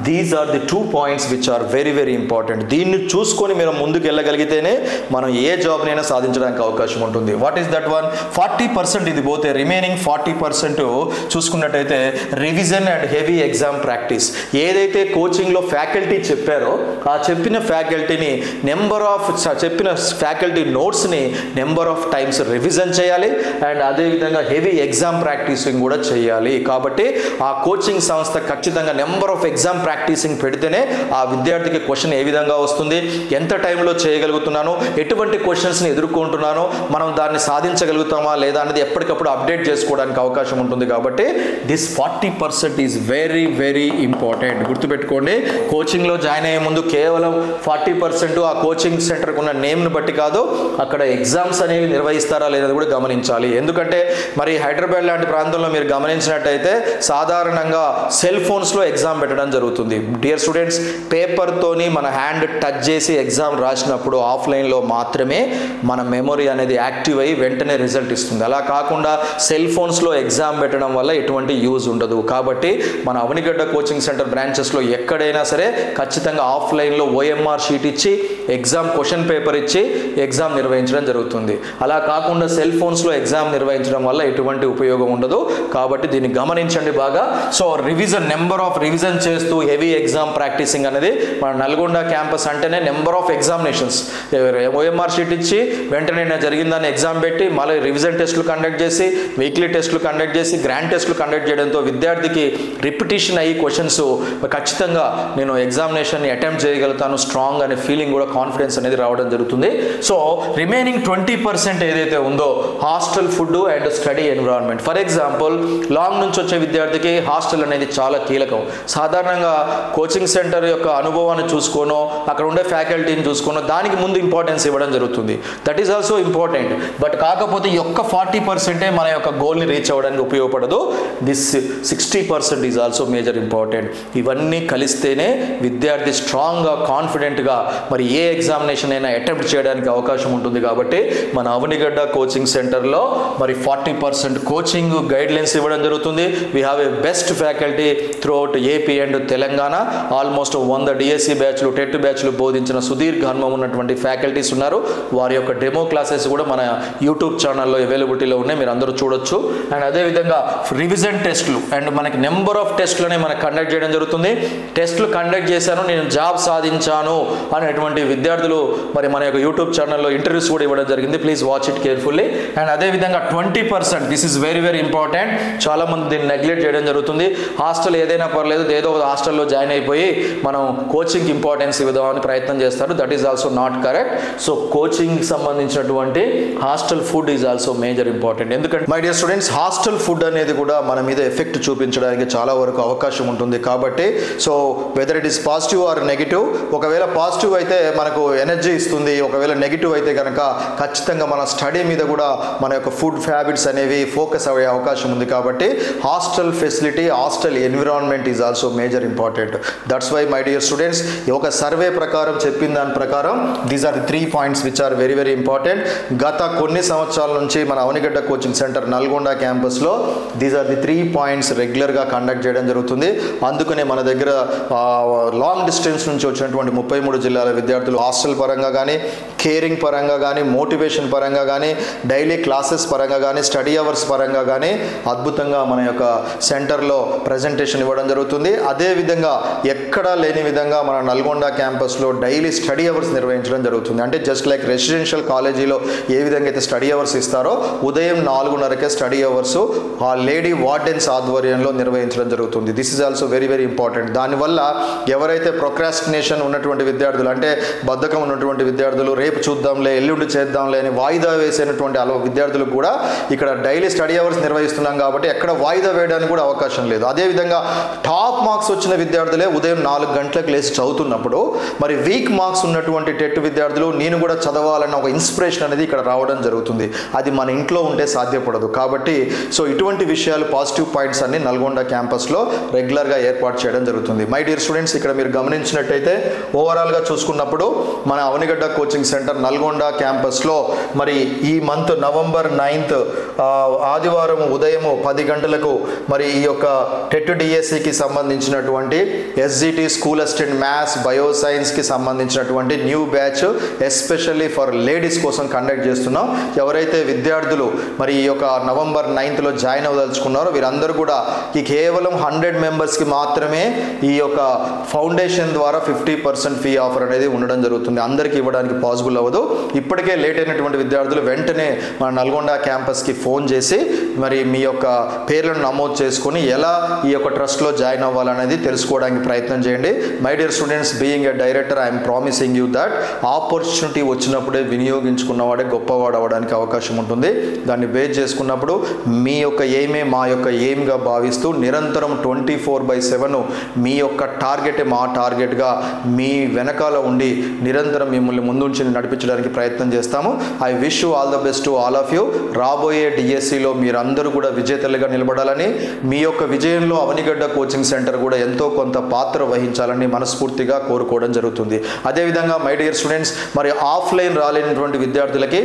these are the 2 points which are very very important. దీన్ని చూసుకొని మీరు ముందుకు వెళ్ళగలిగితేనే మనం ఏ జాబ్నైనా సాధించడానికి అవకాశం ఉంటుంది. What is that one? 40% ఇది పోతే రిమైనింగ్ 40% చూసుకున్నట్టయితే revision and heavy exam practice. ఏదైతే కోచింగ్లో ఫ్యాకల్టీ చెప్పారో ఆ చెప్పిన ఫ్యాకల్టీని చెప్పిన ఫ్యాకల్టీ నోట్స్ని నెంబర్ ఆఫ్ టైమ్స్ రివిజన్ చేయాలి. అండ్ అదేవిధంగా హెవీ ఎగ్జామ్ ప్రాక్టీసింగ్ కూడా చేయాలి. కాబట్టి ఆ కోచింగ్ సంస్థ ఖచ్చితంగా నెంబర్ ఆఫ్ ఎగ్జామ్ ప్రాక్టీసింగ్ పెడితేనే ఆ విద్యార్థికి క్వశ్చన్ ఏ విధంగా వస్తుంది, ఎంత టైంలో చేయగలుగుతున్నాను, ఎటువంటి క్వశ్చన్స్ని ఎదుర్కొంటున్నాను, మనం దాన్ని సాధించగలుగుతామా లేదా అనేది ఎప్పటికప్పుడు అప్డేట్ చేసుకోవడానికి అవకాశం ఉంటుంది. కాబట్టి this 40% is very very important. గుర్తుపెట్టుకోండి, కోచింగ్లో జాయిన్ అయ్యే ముందు కేవలం 40% ఆ కోచింగ్ సెంటర్కి ఉన్న నేమ్ను బట్టి కాదు, అక్కడ ఎగ్జామ్స్ అనేవి నిర్వహిస్తారా లేదా కూడా గమనించాలి. ఎందుకంటే మరి హైదరాబాద్ లాంటి ప్రాంతంలో మీరు గమనించినట్టయితే సాధారణంగా సెల్ ఫోన్స్లో ఎగ్జామ్ పెట్టడం జరుగుతుంది. డియర్ స్టూడెంట్స్, పేపర్తోని మన హ్యాండ్ టచ్ చేసి ఎగ్జామ్ రాసినప్పుడు ఆఫ్లైన్లో మాత్రమే మన మెమొరీ అనేది యాక్టివ్ అయ్యి వెంటనే రిజల్ట్ ఇస్తుంది. అలా కాకుండా సెల్ ఫోన్స్లో ఎగ్జామ్ పెట్టడం వల్ల ఎటువంటి యూజ్ ఉండదు. కాబట్టి మన అవనిగడ్డ కోచింగ్ సెంటర్ బ్రాంచెస్లో ఎక్కడైనా సరే ఖచ్చితంగా ఆఫ్లైన్లో ఓఎంఆర్ షీట్ ఇచ్చి ఎగ్జామ్ క్వశ్చన్ పేపర్ ఇచ్చి ఎగ్జామ్ నిర్వహించడం జరుగుతుంది. అలా కాకుండా సెల్ ఫోన్స్లో ఎగ్జామ్ నిర్వహించడం వల్ల ఎటువంటి ఉపయోగం ఉండదు. కాబట్టి దీన్ని గమనించండి బాగా. సో నెంబర్ ఆఫ్ రివిజన్ చేస్తూ హెవీ ఎగ్జామ్ ప్రాక్టీసింగ్ అనేది మన నల్గొండ క్యాంపస్ అంటేనే number of examinations. OMR sheet ఇచ్చి వెంటనే జరిగిందని ఎగ్జామ్ పెట్టి మళ్ళీ రివిజన్ టెస్టులు కండక్ట్ చేసి వీక్లీ టెస్టులు కండక్ట్ చేసి గ్రాండ్ టెస్టులు కండక్ట్ చేయడంతో విద్యార్థికి రిపిటేషన్ అయ్యి క్వశ్చన్స్ ఖచ్చితంగా నేను ఎగ్జామినేషన్ని అటెంప్ట్ చేయగలుగుతాను స్ట్రాంగ్ అనే ఫీలింగ్ కూడా కాన్ఫిడెన్స్ అనేది రావడం జరుగుతుంది. సో రిమైనింగ్ 20% ఏదైతే ఉందో hostel food and study environment. For example long నుంచి వచ్చే విద్యార్థికి హాస్టల్ అనేది చాలా కీలకం. సాధారణంగా కోచింగ్ సెంటర్ యొక్క అనుభవాన్ని చూసుకోనో అక్కడ ఉండే ఫ్యాకల్టీని చూసుకోనో దానికి ముందు ఇంపార్టెన్స్ ఇవ్వడం జరుగుతుంది. That is also important. But కాకపోతే ఈ యొక్క 40% మన యొక్క గోల్ని రీచ్ అవ్వడానికి ఉపయోగపడదు. This 60% is also major important. ఇవన్నీ కలిస్తేనే విద్యార్థి స్ట్రాంగ్గా కాన్ఫిడెంట్గా మరి ఏ ఎగ్జామినేషన్ అయినా అటెంప్ట్ చేయడానికి అవకాశం ఉంటుంది. కాబట్టి మన అవనిగడ్డ కోచింగ్ సెంటర్లో మరి 40% కోచింగ్ గైడ్లైన్స్ ఇవ్వడం జరుగుతుంది. We have a best faculty throughout AP and Telangana. Almost 100 DSC బ్యాచ్లు టెట్ బ్యాచ్లు బోధించిన సుదీర్ఘ అనుభవం ఉన్నటువంటి ఫ్యాకల్టీస్ ఉన్నారు. వారి యొక్క డెమో క్లాసెస్ కూడా మన యూట్యూబ్ ఛానల్లో అవైలబిలిటీలో ఉన్నాయి, మీరు అందరూ చూడొచ్చు. అండ్ అదేవిధంగా రివిజన్ టెస్టులు అండ్ మనకి నెంబర్ ఆఫ్ టెస్టులనే మనకు కండక్ట్ చేయడం జరుగుతుంది. టెస్టులు కండక్ట్ చేశాను, నేను జాబ్ సాధించాను అనేటువంటి విద్యార్థులు మరి మన యొక్క యూట్యూబ్ ఛానల్లో ఇంటర్వ్యూస్ కూడా ఇవ్వడం జరిగింది. Please watch it carefully. And అదేవిధంగా 20%, this is very very important. చాలా మంది దీన్ని నెగ్లెక్ట్ చేయడం జరుగుతుంది. హాస్టల్ ఏదైనా పర్లేదు, ఏదో ఒక హాస్టల్లో జాయిన్ అయిపోయి మనం కోచింగ్ ఇంపార్టెన్స్ ఇవ్వదామని ప్రయత్నం చేస్తారు. That is also not correct. So coaching సంబంధించినటువంటి hostel food is also major important. ఎందుకంటే my dear students, hostel food అనేది కూడా మన మీద ఎఫెక్ట్ చూపించడానికి చాలా వరకు అవకాశం ఉంటుంది. కాబట్టి so whether it is positive or negative, ఒకవేళ పాజిటివ్ అయితే మనకు ఎనర్జీ ఇస్తుంది, ఒకవేళ నెగిటివ్ అయితే కనుక ఖచ్చితంగా మన స్టడీ మీద కూడా మన యొక్క ఫుడ్ హ్యాబిట్స్ అనేవి ఫోకస్ అయ్యే అవకాశం ఉంది. కాబట్టి hostel facility, hostel environment is also major important. That's why my dear students, ఒక సర్వే ప్రకారం చెప్పిన దాని ప్రకారం these are the 3 points which are very very important. గత కొన్ని సంవత్సరాల నుంచి మన అవనిగడ్డ కోచింగ్ సెంటర్ నల్గొండ క్యాంపస్లో దీస్ ఆర్ ది 3 పాయింట్స్ రెగ్యులర్గా కండక్ట్ చేయడం జరుగుతుంది. అందుకనే మన దగ్గర లాంగ్ డిస్టెన్స్ నుంచి వచ్చినటువంటి 33 జిల్లాల విద్యార్థులు హాస్టల్ పరంగా కానీ, కేరింగ్ పరంగా కానీ, మోటివేషన్ పరంగా కానీ, డైలీ క్లాసెస్ పరంగా కానీ, స్టడీ అవర్స్ పరంగా కానీ అద్భుతంగా మన యొక్క సెంటర్లో ప్రజెంటేషన్ ఇవ్వడం జరుగుతుంది. అదేవిధంగా ఎక్కడా లేని విధంగా మన నల్గొండ క్యాంపస్లో డైలీ స్టడీ అవర్స్ నిర్వహించడం జరుగుతుంది. అంటే జస్ట్ లైక్ రెసిడెన్షియల్ కాలేజీలో ఏ విధంగా అయితే స్టడీ అవర్స్ ఇస్తారో ఉదయం 4:30కే స్టడీ అవర్స్ ఆ లేడీ వార్డెన్స్ ఆధ్వర్యంలో నిర్వహించడం జరుగుతుంది. This is also very very important. దానివల్ల ఎవరైతే ప్రొక్రాస్టినేషన్ ఉన్నటువంటి విద్యార్థులు, అంటే బద్ధకం ఉన్నటువంటి విద్యార్థులు, రేపు చూద్దాంలే, ఎల్లుండి చేద్దాంలే అని వాయిదా వేసేటువంటి విద్యార్థులకు కూడా ఇక్కడ డైలీ స్టడీ అవర్స్ నిర్వహిస్తున్నాం కాబట్టి ఎక్కడ వాయిదా వేయడానికి కూడా అవకాశం లేదు. అదేవిధంగా టాప్ మార్క్స్ వచ్చిన విద్యార్థులే ఉదయం 4 గంటలకు లేచి చదువుతున్నప్పుడు మరి వీక్ మార్క్స్ ఉన్నటువంటి టెట్ విద్యార్థులు నేను కూడా చదవాలన్న ఒక ఇన్స్పిరేషన్ అనేది ఇక్కడ రావడం జరుగుతుంది. అది మన ఇంట్లో ఉంటే సాధ్యపడదు. కాబట్టి సో ఇటువంటి విషయాలు, పాజిటివ్ పాయింట్స్ అన్ని నల్గొండ క్యాంపస్లో రెగ్యులర్గా ఏర్పాటు చేయడం జరుగుతుంది. మై డియర్ స్టూడెంట్స్, ఇక్కడ మీరు గమనించినట్టయితే ఓవరాల్గా చూసుకున్నప్పుడు మన అవనిగడ్డ కోచింగ్ సెంటర్ నల్గొండ క్యాంపస్లో మరి ఈ మంత్ నవంబర్ 9th ఆదివారం ఉదయం 10 గంటలకు మరి ఈ యొక్క టెట్ డిఎస్సికి సంబంధించినటువంటి ఎస్జిటి స్కూల్ అసిస్టెంట్ మ్యాథ్స్ బయోసైన్స్కి సంబంధించినటువంటి new batch especially for ladies కోసం కండక్ట్ చేస్తున్నాం. ఎవరైతే విద్యార్థులు మరి ఈ యొక్క నవంబర్ 9th జాయిన్ అవ్వదలుచుకున్నారో వీరందరూ కూడా ఈ కేవలం 100 మెంబర్స్కి మాత్రమే ఈ యొక్క ఫౌండేషన్ ద్వారా 50% ఫీ ఆఫర్ అనేది ఉండడం జరుగుతుంది. అందరికీ ఇవ్వడానికి పాసిబుల్ అవ్వదు. ఇప్పటికే లేట్ అయినటువంటి విద్యార్థులు వెంటనే మన నల్గొండ క్యాంపస్కి ఫోన్ చేసి మరి మీ యొక్క పేర్లను నమోదు చేసుకొని ఎలా ఈ యొక్క ట్రస్ట్లో జాయిన్ అవ్వాలనేది తెలుసుకోవడానికి ప్రయత్నం చేయండి. My dear students, being a director I'm promising you that opportunity వచ్చినప్పుడే వినియోగించుకున్నవాడే గొప్పవాడు అవ్వడానికి అవకాశం ఉంటుంది. దాన్ని బేస్ చేసుకున్నప్పుడు మీ యొక్క ఎయిమే మా యొక్క ఎయిమ్గా భావిస్తూ నిరంతరం 24/7 మీ యొక్క టార్గెటే మా టార్గెట్గా మీ వెనకాల ఉండి నిరంతరం మిమ్మల్ని ముందుంచి నడిపించడానికి ప్రయత్నం చేస్తాము. I wish you all the best to all of you. రాబోయే డిఎస్సిలో మీరందరూ కూడా విజేతలుగా నిలబడాలని, మీ యొక్క విజయంలో అవనిగడ్డ కోచింగ్ సెంటర్ కూడా ఎంతో కొంత పాత్ర వహించాలని మనస్ఫూర్తిగా కోరుకోవడం జరుగుతుంది. అదేవిధంగా మై డియర్ స్టూడెంట్స్, మరి ఆఫ్లైన్ రాలేనటువంటి విద్యార్థులకి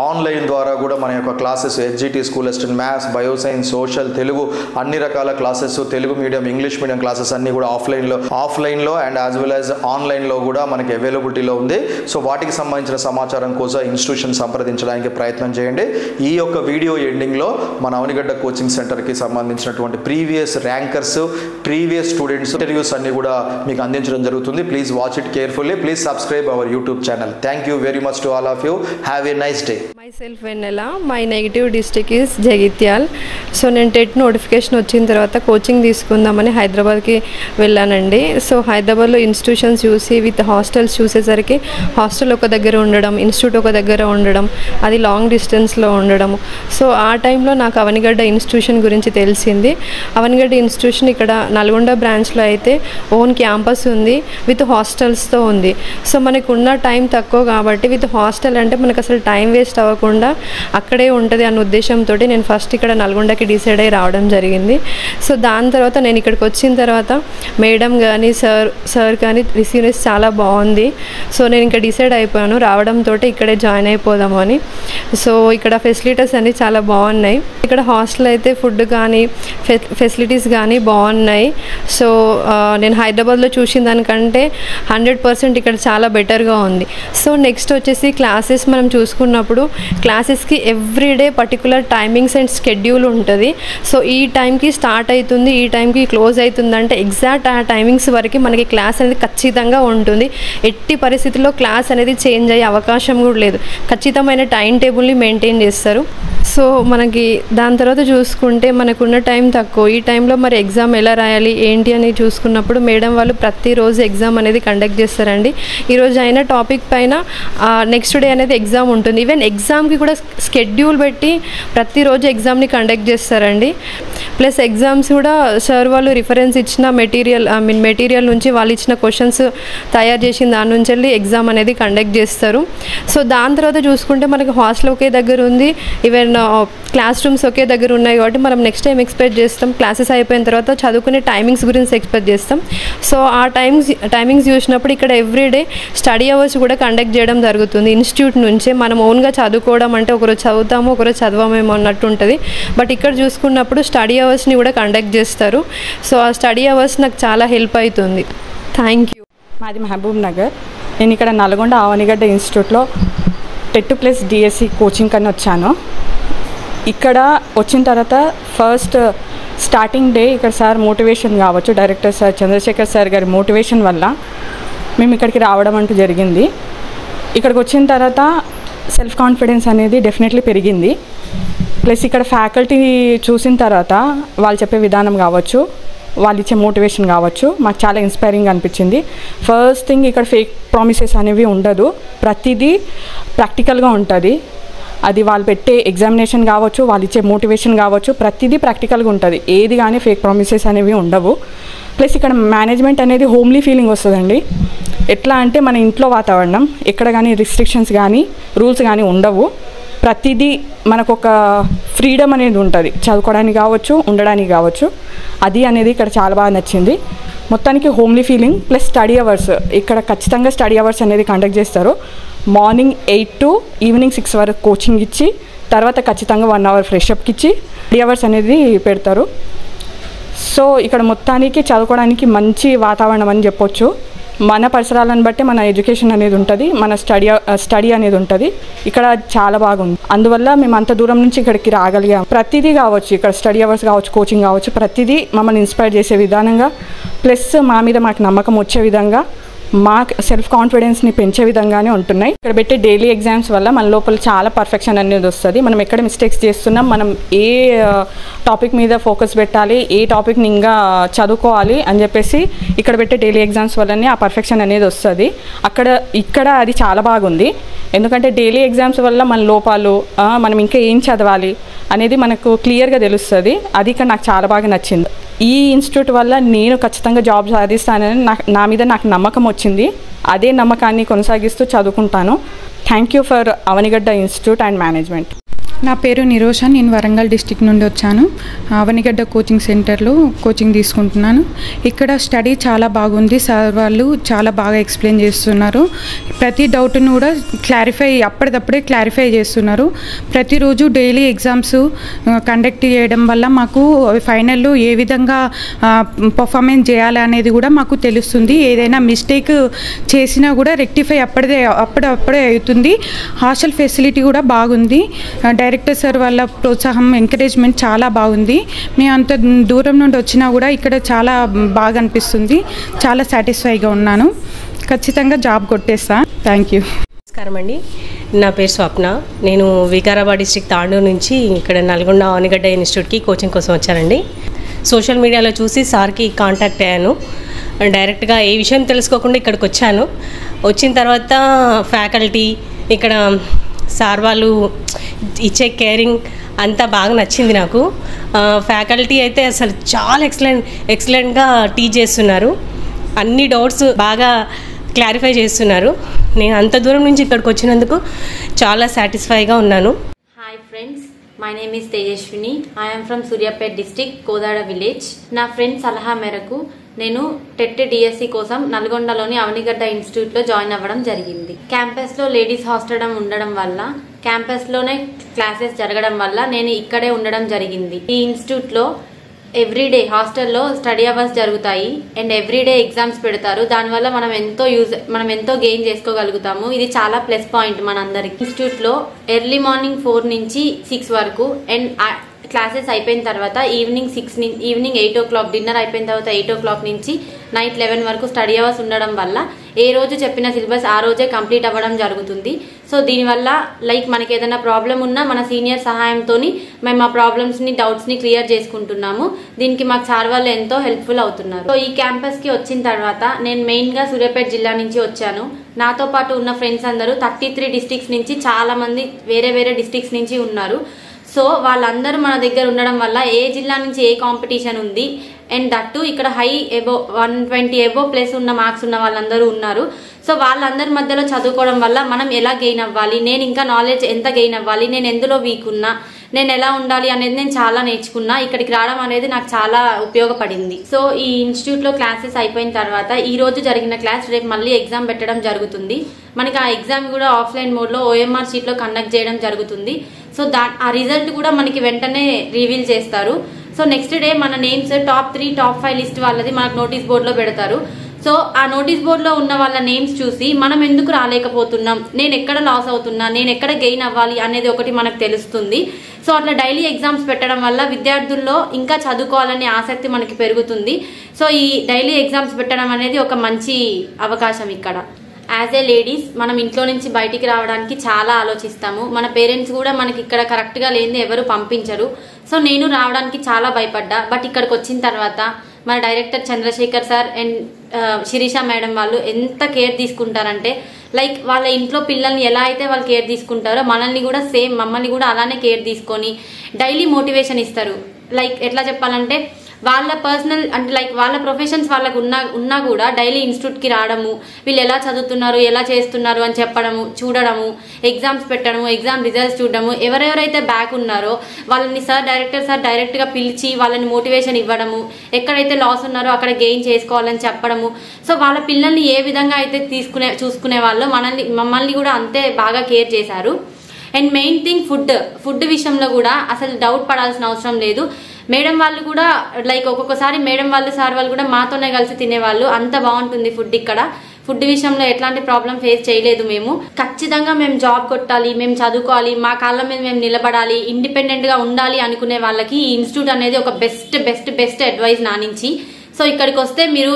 ఆన్లైన్ ద్వారా కూడా మన యొక్క classes HGT school assistant maths, bioscience, social, Telugu అన్ని రకాల classes, Telugu medium, English medium classes అన్నీ కూడా ఆఫ్లైన్లో అండ్ యాజ్ వెల్ యాజ్ ఆన్లైన్లో కూడా మనకి అవైలబిలిటీలో ఉంది. సో వాటికి సంబంధించిన సమాచారం కోసం ఇన్స్టిట్యూషన్ సంప్రదించడానికి ప్రయత్నం చేయండి. ఈ యొక్క వీడియో ఎండింగ్లో మన అవనిగడ్డ కోచింగ్ సెంటర్కి సంబంధించినటువంటి previous rankers, previous students interviews అన్ని కూడా మీకు అందించడం జరుగుతుంది. Please watch it carefully. Please subscribe our YouTube channel. Thank you very much to all of you. Have a nice day. Myself Vennela, my negative district is Jagityal. So నేను TET notification వచ్చిన తర్వాత coaching తీసుకుందామని హైదరాబాద్కి వెళ్ళానండి. So హైదరాబాద్లో institutions చూసి with hostels చూసేసరికి hostel ఒక దగ్గర ఉండడం, ఇన్స్టిట్యూట్ ఒక దగ్గర ఉండడం, అది లాంగ్ డిస్టెన్స్లో ఉండడం. సో ఆ టైంలో నాకు అవనిగడ్డ ఇన్స్టిట్యూషన్ గురించి తెలిసింది. అవనిగడ్డ ఇన్స్టిట్యూషన్ ఇక్కడ నల్గొండ బ్రాంచ్లో అయితే ఓన్ క్యాంపస్ ఉంది, విత్ హాస్టల్స్తో ఉంది. సో మనకు ఉన్న టైం తక్కువ కాబట్టి విత్ హాస్టల్ అంటే మనకు అసలు టైం వేస్ట్ అవ్వకుండా అక్కడే ఉంటుంది అన్న ఉద్దేశంతో నేను ఫస్ట్ ఇక్కడ నల్గొండకి డిసైడ్ అయ్యి రావడం జరిగింది. సో దాని తర్వాత నేను ఇక్కడికి వచ్చిన తర్వాత మేడం కానీ సార్ కానీ రిసీవ్నెస్ చాలా బాగుంది. సో నేను ఇంకా డిసైడ్ అయిపోయాను రావడంతో ఇక్కడే జాయిన్ అయిపోదాము అని. సో ఇక్కడ ఫెసిలిటీస్ అన్నీ చాలా బాగున్నాయి. ఇక్కడ హాస్టల్ అయితే ఫుడ్ కానీ ఫెసిలిటీస్ కానీ బాగున్నాయి. సో నేను హైదరాబాద్లో చూసిన దానికంటే 100% ఇక్కడ చాలా బెటర్గా ఉంది. సో నెక్స్ట్ వచ్చేసి క్లాసెస్ మనం చూసుకున్నప్పుడు క్లాసెస్కి everyday particular timings and schedule ఉంటుంది. సో ఈ టైంకి స్టార్ట్ అవుతుంది, ఈ టైంకి క్లోజ్ అవుతుంది అంటే ఎగ్జాక్ట్ ఆ టైమింగ్స్ వరకు మనకి క్లాస్ అనేది ఖచ్చితంగా ఉంటుంది. ఎట్టి పరిస్థితుల్లో క్లాస్ అనేది చేంజ్ అయ్యే అవకాశం కూడా లేదు. ఖచ్చితమైన టైం టేబుల్ని మెయింటైన్ చేస్తారు. సో మనకి దాని తర్వాత చూసుకుంటే మనకున్న టైం తక్కువ. ఈ టైంలో మరి ఎగ్జామ్ ఎలా రాయాలి ఏంటి అని చూసుకున్నప్పుడు మేడం వాళ్ళు ప్రతిరోజు ఎగ్జామ్ అనేది కండక్ట్ చేస్తారండి. ఈరోజు అయిన టాపిక్ పైన నెక్స్ట్ డే అనేది ఎగ్జామ్ ఉంటుంది. ఈవెన్ ఎగ్జామ్కి కూడా షెడ్యూల్ పెట్టి ప్రతిరోజు ఎగ్జామ్ని కండక్ట్ చేస్తారండి. ప్లస్ ఎగ్జామ్స్ కూడా సార్ వాళ్ళు రిఫరెన్స్ ఇచ్చిన మెటీరియల్ నుంచి వాళ్ళు ఇచ్చిన క్వశ్చన్స్ తయారు చేసిన దాని నుంచి వెళ్ళి ఎగ్జామ్ అనేది కండక్ట్ చేస్తారు. సో దాని తర్వాత చూసుకుంటే మనకి హాస్టల్ ఒకే దగ్గర ఉంది, ఈవెన్ క్లాస్ రూమ్స్ ఒకే దగ్గర ఉన్నాయి కాబట్టి మనం నెక్స్ట్ టైం ఎక్స్పెక్ట్ చేస్తాం క్లాసెస్ అయిపోయిన తర్వాత చదువుకునే టైమింగ్స్ గురించి ఎక్స్పెక్ట్ చేస్తాం. సో ఆ టైమింగ్స్ చూసినప్పుడు ఇక్కడ ఎవ్రీడే స్టడీ అవర్స్ కూడా కండక్ట్ చేయడం జరుగుతుంది. ఇన్స్టిట్యూట్ నుంచే మనం ఓన్గా చదువుకోవడం అంటే ఒకరోజు చదువుతాము ఒకరోజు చదవమేమో అన్నట్టు ఉంటుంది. బట్ ఇక్కడ చూసుకున్నప్పుడు స్టడీ అవర్స్ని కూడా కండక్ట్ చేస్తారు. సో ఆ స్టడీ అవర్స్ నాకు చాలా హెల్ప్ అవుతుంది. Thank you. మాది మహబూబ్ నగర్. నేను ఇక్కడ నల్గొండ అవనిగడ్డ ఇన్స్టిట్యూట్లో టెట్ ప్లస్ డిఎస్సి కోచింగ్ కన్నా వచ్చాను. ఇక్కడ వచ్చిన తర్వాత ఫస్ట్ స్టార్టింగ్ డే ఇక్కడ సార్ మోటివేషన్ కావచ్చు, డైరెక్టర్ సార్ చంద్రశేఖర్ సార్ గారి మోటివేషన్ వల్ల మేము ఇక్కడికి రావడం అంటూ జరిగింది. ఇక్కడికి వచ్చిన తర్వాత సెల్ఫ్ కాన్ఫిడెన్స్ అనేది డెఫినెట్లీ పెరిగింది. ప్లస్ ఇక్కడ ఫ్యాకల్టీ చూసిన తర్వాత వాళ్ళు చెప్పే విధానం కావచ్చు, వాళ్ళు ఇచ్చే మోటివేషన్ కావచ్చు, మాకు చాలా ఇన్స్పైరింగ్ అనిపించింది. ఫస్ట్ థింగ్ ఇక్కడ ఫేక్ ప్రామిసెస్ అనేవి ఉండదు, ప్రతిదీ ప్రాక్టికల్గా ఉంటుంది. అది వాళ్ళు పెట్టే ఎగ్జామినేషన్ కావచ్చు, వాళ్ళు ఇచ్చే మోటివేషన్ కావచ్చు, ప్రతిదీ ప్రాక్టికల్గా ఉంటుంది. ఏది కానీ ఫేక్ ప్రామిసెస్ అనేవి ఉండవు. ప్లస్ ఇక్కడ మేనేజ్మెంట్ అనేది హోమ్లీ ఫీలింగ్ వస్తుందండి. ఎట్లా అంటే మన ఇంట్లో వాతావరణం, ఎక్కడ కానీ రిస్ట్రిక్షన్స్ కానీ రూల్స్ కానీ ఉండవు. ప్రతిదీ మనకు ఒక ఫ్రీడమ్ అనేది ఉంటుంది, చదువుకోవడానికి కావచ్చు, ఉండడానికి కావచ్చు. అది అనేది ఇక్కడ చాలా బాగా నచ్చింది. మొత్తానికి homely feeling. Plus study hours ఇక్కడ ఖచ్చితంగా స్టడీ అవర్స్ అనేది కండక్ట్ చేస్తారు. మార్నింగ్ 8 to ఈవినింగ్ 6 వరకు కోచింగ్ ఇచ్చి తర్వాత ఖచ్చితంగా 1 hour ఫ్రెషప్కి ఇచ్చి స్టడీ అవర్స్ అనేది పెడతారు. సో ఇక్కడ మొత్తానికి చదువుకోవడానికి మంచి వాతావరణం అని చెప్పొచ్చు. మన పరిసరాలను బట్టి మన ఎడ్యుకేషన్ అనేది ఉంటుంది, మన స్టడీ అనేది ఉంటుంది. ఇక్కడ చాలా బాగుంది. అందువల్ల మేము అంత దూరం నుంచి ఇక్కడికి రాగలిగాం. ప్రతిదీ కావచ్చు, ఇక్కడ స్టడీ అవర్స్ కావచ్చు, కోచింగ్ కావచ్చు, ప్రతిదీ మమ్మల్ని ఇన్స్పైర్ చేసే విధానంగా, ప్లస్ మా మీద మాకు నమ్మకం వచ్చే విధంగా, మా సెల్ఫ్ కాన్ఫిడెన్స్ని పెంచే విధంగానే ఉంటున్నాయి. ఇక్కడ పెట్టే డైలీ ఎగ్జామ్స్ వల్ల మన లోపల చాలా పర్ఫెక్షన్ అనేది వస్తుంది. మనం ఎక్కడ మిస్టేక్స్ చేస్తున్నాం, మనం ఏ టాపిక్ మీద ఫోకస్ పెట్టాలి, ఏ టాపిక్ని ఇంకా చదువుకోవాలి అని చెప్పేసి ఇక్కడ పెట్టే డైలీ ఎగ్జామ్స్ వల్లనే ఆ పర్ఫెక్షన్ అనేది వస్తుంది. ఇక్కడ అది చాలా బాగుంది. ఎందుకంటే డైలీ ఎగ్జామ్స్ వల్ల మన లోపాలు, మనం ఇంకా ఏం చదవాలి అనేది మనకు క్లియర్గా తెలుస్తుంది. అది ఇక్కడ నాకు చాలా బాగా నచ్చింది. ఈ ఇన్స్టిట్యూట్ వల్ల నేను ఖచ్చితంగా జాబ్ సాధిస్తానని నా మీద నాకు నమ్మకం వచ్చింది. అదే నమ్మకాన్ని కొనసాగిస్తూ చదువుకుంటాను. Thank you for Avanigadda institute and management. నా పేరు నిరోష. నేను వరంగల్ డిస్టిక్ నుండి వచ్చాను. అవనిగడ్డ కోచింగ్ సెంటర్లో కోచింగ్ తీసుకుంటున్నాను. ఇక్కడ స్టడీ చాలా బాగుంది. సార్ వాళ్ళు చాలా బాగా ఎక్స్ప్లెయిన్ చేస్తున్నారు. ప్రతి డౌట్ను కూడా అప్పటిదప్పుడే క్లారిఫై చేస్తున్నారు. ప్రతిరోజు డైలీ ఎగ్జామ్స్ కండక్ట్ చేయడం వల్ల మాకు ఫైనల్లో ఏ విధంగా పర్ఫార్మెన్స్ చేయాలి అనేది కూడా మాకు తెలుస్తుంది. ఏదైనా మిస్టేక్ చేసినా కూడా రెక్టిఫై అప్పుడే అవుతుంది. హాస్టల్ ఫెసిలిటీ కూడా బాగుంది. డైరెక్టర్ సార్ వాళ్ళ ప్రోత్సాహం, ఎంకరేజ్మెంట్ చాలా బాగుంది. మేము అంత దూరం నుండి వచ్చినా కూడా ఇక్కడ చాలా బాగా అనిపిస్తుంది. చాలా సాటిస్ఫైగా ఉన్నాను. ఖచ్చితంగా జాబ్ కొట్టేస్తా. Thank you. నమస్కారం అండి. నా పేరు స్వప్న. నేను వికారాబాద్ డిస్ట్రిక్ట్ తాండూరు నుంచి ఇక్కడ నల్గొండ అవనిగడ్డ ఇన్స్టిట్యూట్కి కోచింగ్ కోసం వచ్చానండి. సోషల్ మీడియాలో చూసి సార్కి కాంటాక్ట్ అయ్యాను. డైరెక్ట్గా ఏ విషయం తెలుసుకోకుండా ఇక్కడికి వచ్చాను. వచ్చిన తర్వాత ఫ్యాకల్టీ, ఇక్కడ సార్ వాళ్ళు ఇచ్చే కేరింగ్ అంతా బాగా నచ్చింది నాకు. ఫ్యాకల్టీ అయితే అసలు చాలా ఎక్సలెంట్గా టీచ్ చేస్తున్నారు. అన్ని డౌట్స్ బాగా క్లారిఫై చేస్తున్నారు. నేను అంత దూరం నుంచి ఇక్కడికి వచ్చినందుకు చాలా సాటిస్ఫైగా ఉన్నాను. Hi friends, my name is Tejaswini. I'm from Suryapet district, Kodad village. నా ఫ్రెండ్ సలహా మేరకు నేను టెట్ డిఎస్సి కోసం నల్గొండలోని అవనిగడ్డ ఇన్స్టిట్యూట్లో జాయిన్ అవ్వడం జరిగింది. క్యాంపస్లో లేడీస్ హాస్టల్ ఉండడం వల్ల, క్యాంపస్లోనే క్లాసెస్ జరగడం వల్ల నేను ఇక్కడే ఉండడం జరిగింది. ఈ ఇన్స్టిట్యూట్లో ఎవ్రీడే హాస్టల్లో స్టడీ అవర్స్ జరుగుతాయి అండ్ ఎవ్రీడే ఎగ్జామ్స్ పెడతారు. దానివల్ల మనం ఎంతో గెయిన్ చేసుకోగలుగుతాము. ఇది చాలా ప్లస్ పాయింట్ మనందరికి. ఇన్స్టిట్యూట్లో ఎర్లీ మార్నింగ్ 4 నుంచి 6 వరకు అండ్ క్లాసెస్ అయిపోయిన తర్వాత ఈవినింగ్ 8 o'clock, డిన్నర్ అయిపోయిన తర్వాత 8 o'clock నుంచి నైట్ 11 వరకు స్టడీ అవర్స్ ఉండడం వల్ల ఏ రోజు చెప్పిన సిలబస్ ఆ రోజే కంప్లీట్ అవ్వడం జరుగుతుంది. సో దీనివల్ల మనకి ఏదైనా ప్రాబ్లం ఉన్నా మన సీనియర్ సహాయంతో మేము ఆ ప్రాబ్లమ్స్ని, డౌట్స్ని క్లియర్ చేసుకుంటున్నాము. దీనికి మాకు సార్ వాళ్ళు ఎంతో హెల్ప్ఫుల్ అవుతున్నారు. సో ఈ క్యాంపస్కి వచ్చిన తర్వాత నేను మెయిన్గా సూర్యాపేట జిల్లా నుంచి వచ్చాను. నాతో పాటు ఉన్న ఫ్రెండ్స్ అందరూ 33 డిస్ట్రిక్ట్స్ నుంచి, చాలా మంది వేరే డిస్ట్రిక్ట్స్ నుంచి ఉన్నారు. సో వాళ్ళందరూ మన దగ్గర ఉండడం వల్ల ఏ జిల్లా నుంచి ఏ కాంపిటీషన్ ఉంది అండ్ దట్టు ఇక్కడ హై 120 ఎబో ప్లస్ ఉన్న మార్క్స్ ఉన్న వాళ్ళందరూ ఉన్నారు. సో వాళ్ళందరి మధ్యలో చదువుకోవడం వల్ల మనం ఎలా గెయిన్ అవ్వాలి, నేను ఇంకా నాలెడ్జ్ ఎంత గెయిన్ అవ్వాలి, నేను ఎందులో వీక్ ఉన్నా, నేను ఎలా ఉండాలి అనేది నేను చాలా నేర్చుకున్నా. ఇక్కడికి రావడం అనేది నాకు చాలా ఉపయోగపడింది. సో ఈ ఇన్స్టిట్యూట్లో క్లాసెస్ అయిపోయిన తర్వాత ఈ రోజు జరిగిన క్లాస్ రేపు మళ్ళీ ఎగ్జామ్ పెట్టడం జరుగుతుంది. మనకి ఆ ఎగ్జామ్ కూడా ఆఫ్లైన్ మోడ్లో OMR షీట్లో కండక్ట్ చేయడం జరుగుతుంది. సో ఆ రిజల్ట్ కూడా మనకి వెంటనే రివీల్ చేస్తారు. సో నెక్స్ట్ డే మన నేమ్స్ టాప్ 3, టాప్ 5 లిస్ట్ వాళ్ళది మనకు నోటీస్ బోర్డులో పెడతారు. సో ఆ నోటీస్ బోర్డులో ఉన్న వాళ్ళ నేమ్స్ చూసి మనం ఎందుకు రాలేకపోతున్నాం, నేను ఎక్కడ లాస్ అవుతున్నా, నేను ఎక్కడ గెయిన్ అవ్వాలి అనేది ఒకటి మనకు తెలుస్తుంది. సో అట్లా డైలీ ఎగ్జామ్స్ పెట్టడం వల్ల విద్యార్థుల్లో ఇంకా చదువుకోవాలనే ఆసక్తి మనకి పెరుగుతుంది. సో ఈ డైలీ ఎగ్జామ్స్ పెట్టడం అనేది ఒక మంచి అవకాశం. ఇక్కడ యాజ్ ఏ లేడీస్ మనం ఇంట్లో నుంచి బయటికి రావడానికి చాలా ఆలోచిస్తాము. మన పేరెంట్స్ కూడా మనకి ఇక్కడ కరెక్ట్గా లేనిది ఎవరు పంపించరు. సో నేను రావడానికి చాలా భయపడ్డా. బట్ ఇక్కడికి వచ్చిన తర్వాత మన director Chandrasekhar sir and Sirisha madam వాళ్ళు ఎంత కేర్ తీసుకుంటారంటే, వాళ్ళ ఇంట్లో పిల్లల్ని ఎలా అయితే వాళ్ళు కేర్ తీసుకుంటారో మమ్మల్ని కూడా అలానే కేర్ తీసుకొని డైలీ మోటివేషన్ ఇస్తారు. ఎట్లా చెప్పాలంటే వాళ్ళ పర్సనల్ అంటే వాళ్ళ ప్రొఫెషన్స్ వాళ్ళకు ఉన్నా కూడా డైలీ ఇన్స్టిట్యూట్కి రావడము, వీళ్ళు ఎలా చదువుతున్నారు, ఎలా చేస్తున్నారు అని చెప్పడము, చూడడము, ఎగ్జామ్స్ పెట్టడము, ఎగ్జామ్ రిజల్ట్స్ చూడడము, ఎవరెవరైతే బ్యాక్ ఉన్నారో వాళ్ళని డైరెక్టర్ సార్ డైరెక్ట్గా పిలిచి వాళ్ళని మోటివేషన్ ఇవ్వడము, ఎక్కడైతే లాస్ ఉన్నారో అక్కడ గెయిన్ చేసుకోవాలని చెప్పడము. సో వాళ్ళ పిల్లల్ని ఏ విధంగా అయితే చూసుకునే వాళ్ళు మమ్మల్ని కూడా అంతే బాగా కేర్ చేశారు. అండ్ మెయిన్ థింగ్ ఫుడ్ విషయంలో కూడా అసలు డౌట్ పడాల్సిన అవసరం లేదు. మేడం వాళ్ళు కూడా ఒక్కొక్కసారి మేడం వాళ్ళు, సార్ వాళ్ళు కూడా మాతోనే కలిసి తినేవాళ్ళు. అంత బాగుంటుంది ఫుడ్ ఇక్కడ. ఫుడ్ విషయంలో ఎట్లాంటి ప్రాబ్లం ఫేస్ చేయలేదు మేము. ఖచ్చితంగా మేము జాబ్ కొట్టాలి, మేము చదువుకోవాలి, మా కాళ్ళ మీద మేము నిలబడాలి, ఇండిపెండెంట్గా ఉండాలి అనుకునే వాళ్ళకి ఈ ఇన్స్టిట్యూట్ అనేది ఒక బెస్ట్ అడ్వైస్ నా నుంచి. సో ఇక్కడికి వస్తే మీరు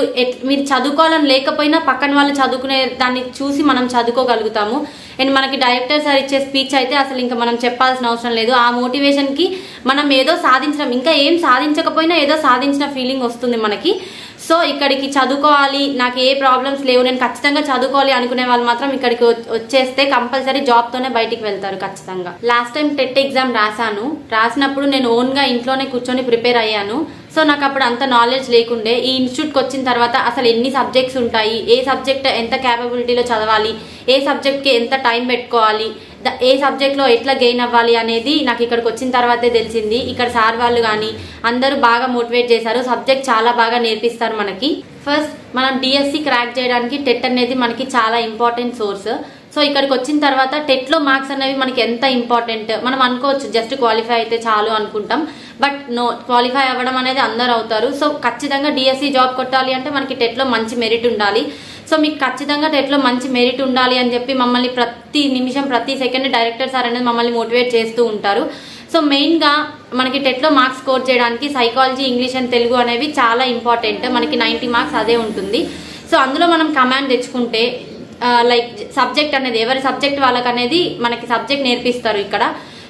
చదువుకోవాలని లేకపోయినా పక్కన వాళ్ళు చదువుకునే దాన్ని చూసి మనం చదువుకోగలుగుతాము. అండ్ మనకి డైరెక్టర్ సార్ ఇచ్చే స్పీచ్ అయితే అసలు ఇంకా మనం చెప్పాల్సిన అవసరం లేదు. ఆ మోటివేషన్కి మనం ఏదో సాధించడం, ఇంకా ఏం సాధించకపోయినా ఏదో సాధించిన ఫీలింగ్ వస్తుంది మనకి. సో ఇక్కడికి చదువుకోవాలి, నాకు ఏ ప్రాబ్లమ్స్ లేవు, నేను ఖచ్చితంగా చదువుకోవాలి అనుకునే వాళ్ళు మాత్రం ఇక్కడికి వచ్చేస్తే కంపల్సరీ జాబ్తోనే బయటికి వెళ్తారు ఖచ్చితంగా. లాస్ట్ టైం టెట్ ఎగ్జామ్ రాసినప్పుడు నేను ఓన్గా ఇంట్లోనే కూర్చొని ప్రిపేర్ అయ్యాను. సో నాకు అప్పుడు అంత నాలెడ్జ్ లేకుండే. ఈ ఇన్స్టిట్యూట్కి వచ్చిన తర్వాత అసలు ఎన్ని సబ్జెక్ట్స్ ఉంటాయి, ఏ సబ్జెక్ట్ ఎంత క్యాపబిలిటీలో చదవాలి, ఏ సబ్జెక్ట్కి ఎంత టైం పెట్టుకోవాలి, ఏ సబ్జెక్ట్లో ఎట్లా గెయిన్ అవ్వాలి అనేది నాకు ఇక్కడికి వచ్చిన తర్వాతే తెలిసింది. ఇక్కడ సార్ వాళ్ళు కానీ అందరూ బాగా మోటివేట్ చేశారు. సబ్జెక్ట్ చాలా బాగా నేర్పిస్తారు మనకి. ఫస్ట్ మనం డిఎస్సి క్రాక్ చేయడానికి టెట్ అనేది మనకి చాలా ఇంపార్టెంట్ సోర్స్. సో ఇక్కడికి వచ్చిన తర్వాత టెట్లో మార్క్స్ అనేవి మనకి ఎంత ఇంపార్టెంట్ మనం అనుకోవచ్చు, జస్ట్ క్వాలిఫై అయితే చాలు అనుకుంటాం. బట్ నో, క్వాలిఫై అవ్వడం అనేది అందరు అవుతారు. సో ఖచ్చితంగా డిఎస్సి జాబ్ కొట్టాలి అంటే మనకి టెట్లో మంచి మెరిట్ ఉండాలి. సో మీకు ఖచ్చితంగా టెట్లో మంచి మెరిట్ ఉండాలి అని చెప్పి మమ్మల్ని ప్రతి నిమిషం ప్రతి సెకండ్ డైరెక్టర్ సార్ అనేది మమ్మల్ని మోటివేట్ చేస్తూ ఉంటారు. సో మెయిన్గా మనకి టెట్లో మార్క్స్ స్కోర్ చేయడానికి సైకాలజీ, ఇంగ్లీష్ అండ్ తెలుగు అనేవి చాలా ఇంపార్టెంట్. మనకి 90 మార్క్స్ అదే ఉంటుంది. సో అందులో మనం కమాండ్ తెచ్చుకుంటే లైక్ సబ్జెక్ట్ అనేది ఎవరి సబ్జెక్ట్ వాళ్ళకి అనేది మనకి సబ్జెక్ట్ నేర్పిస్తారు ఇక్కడ.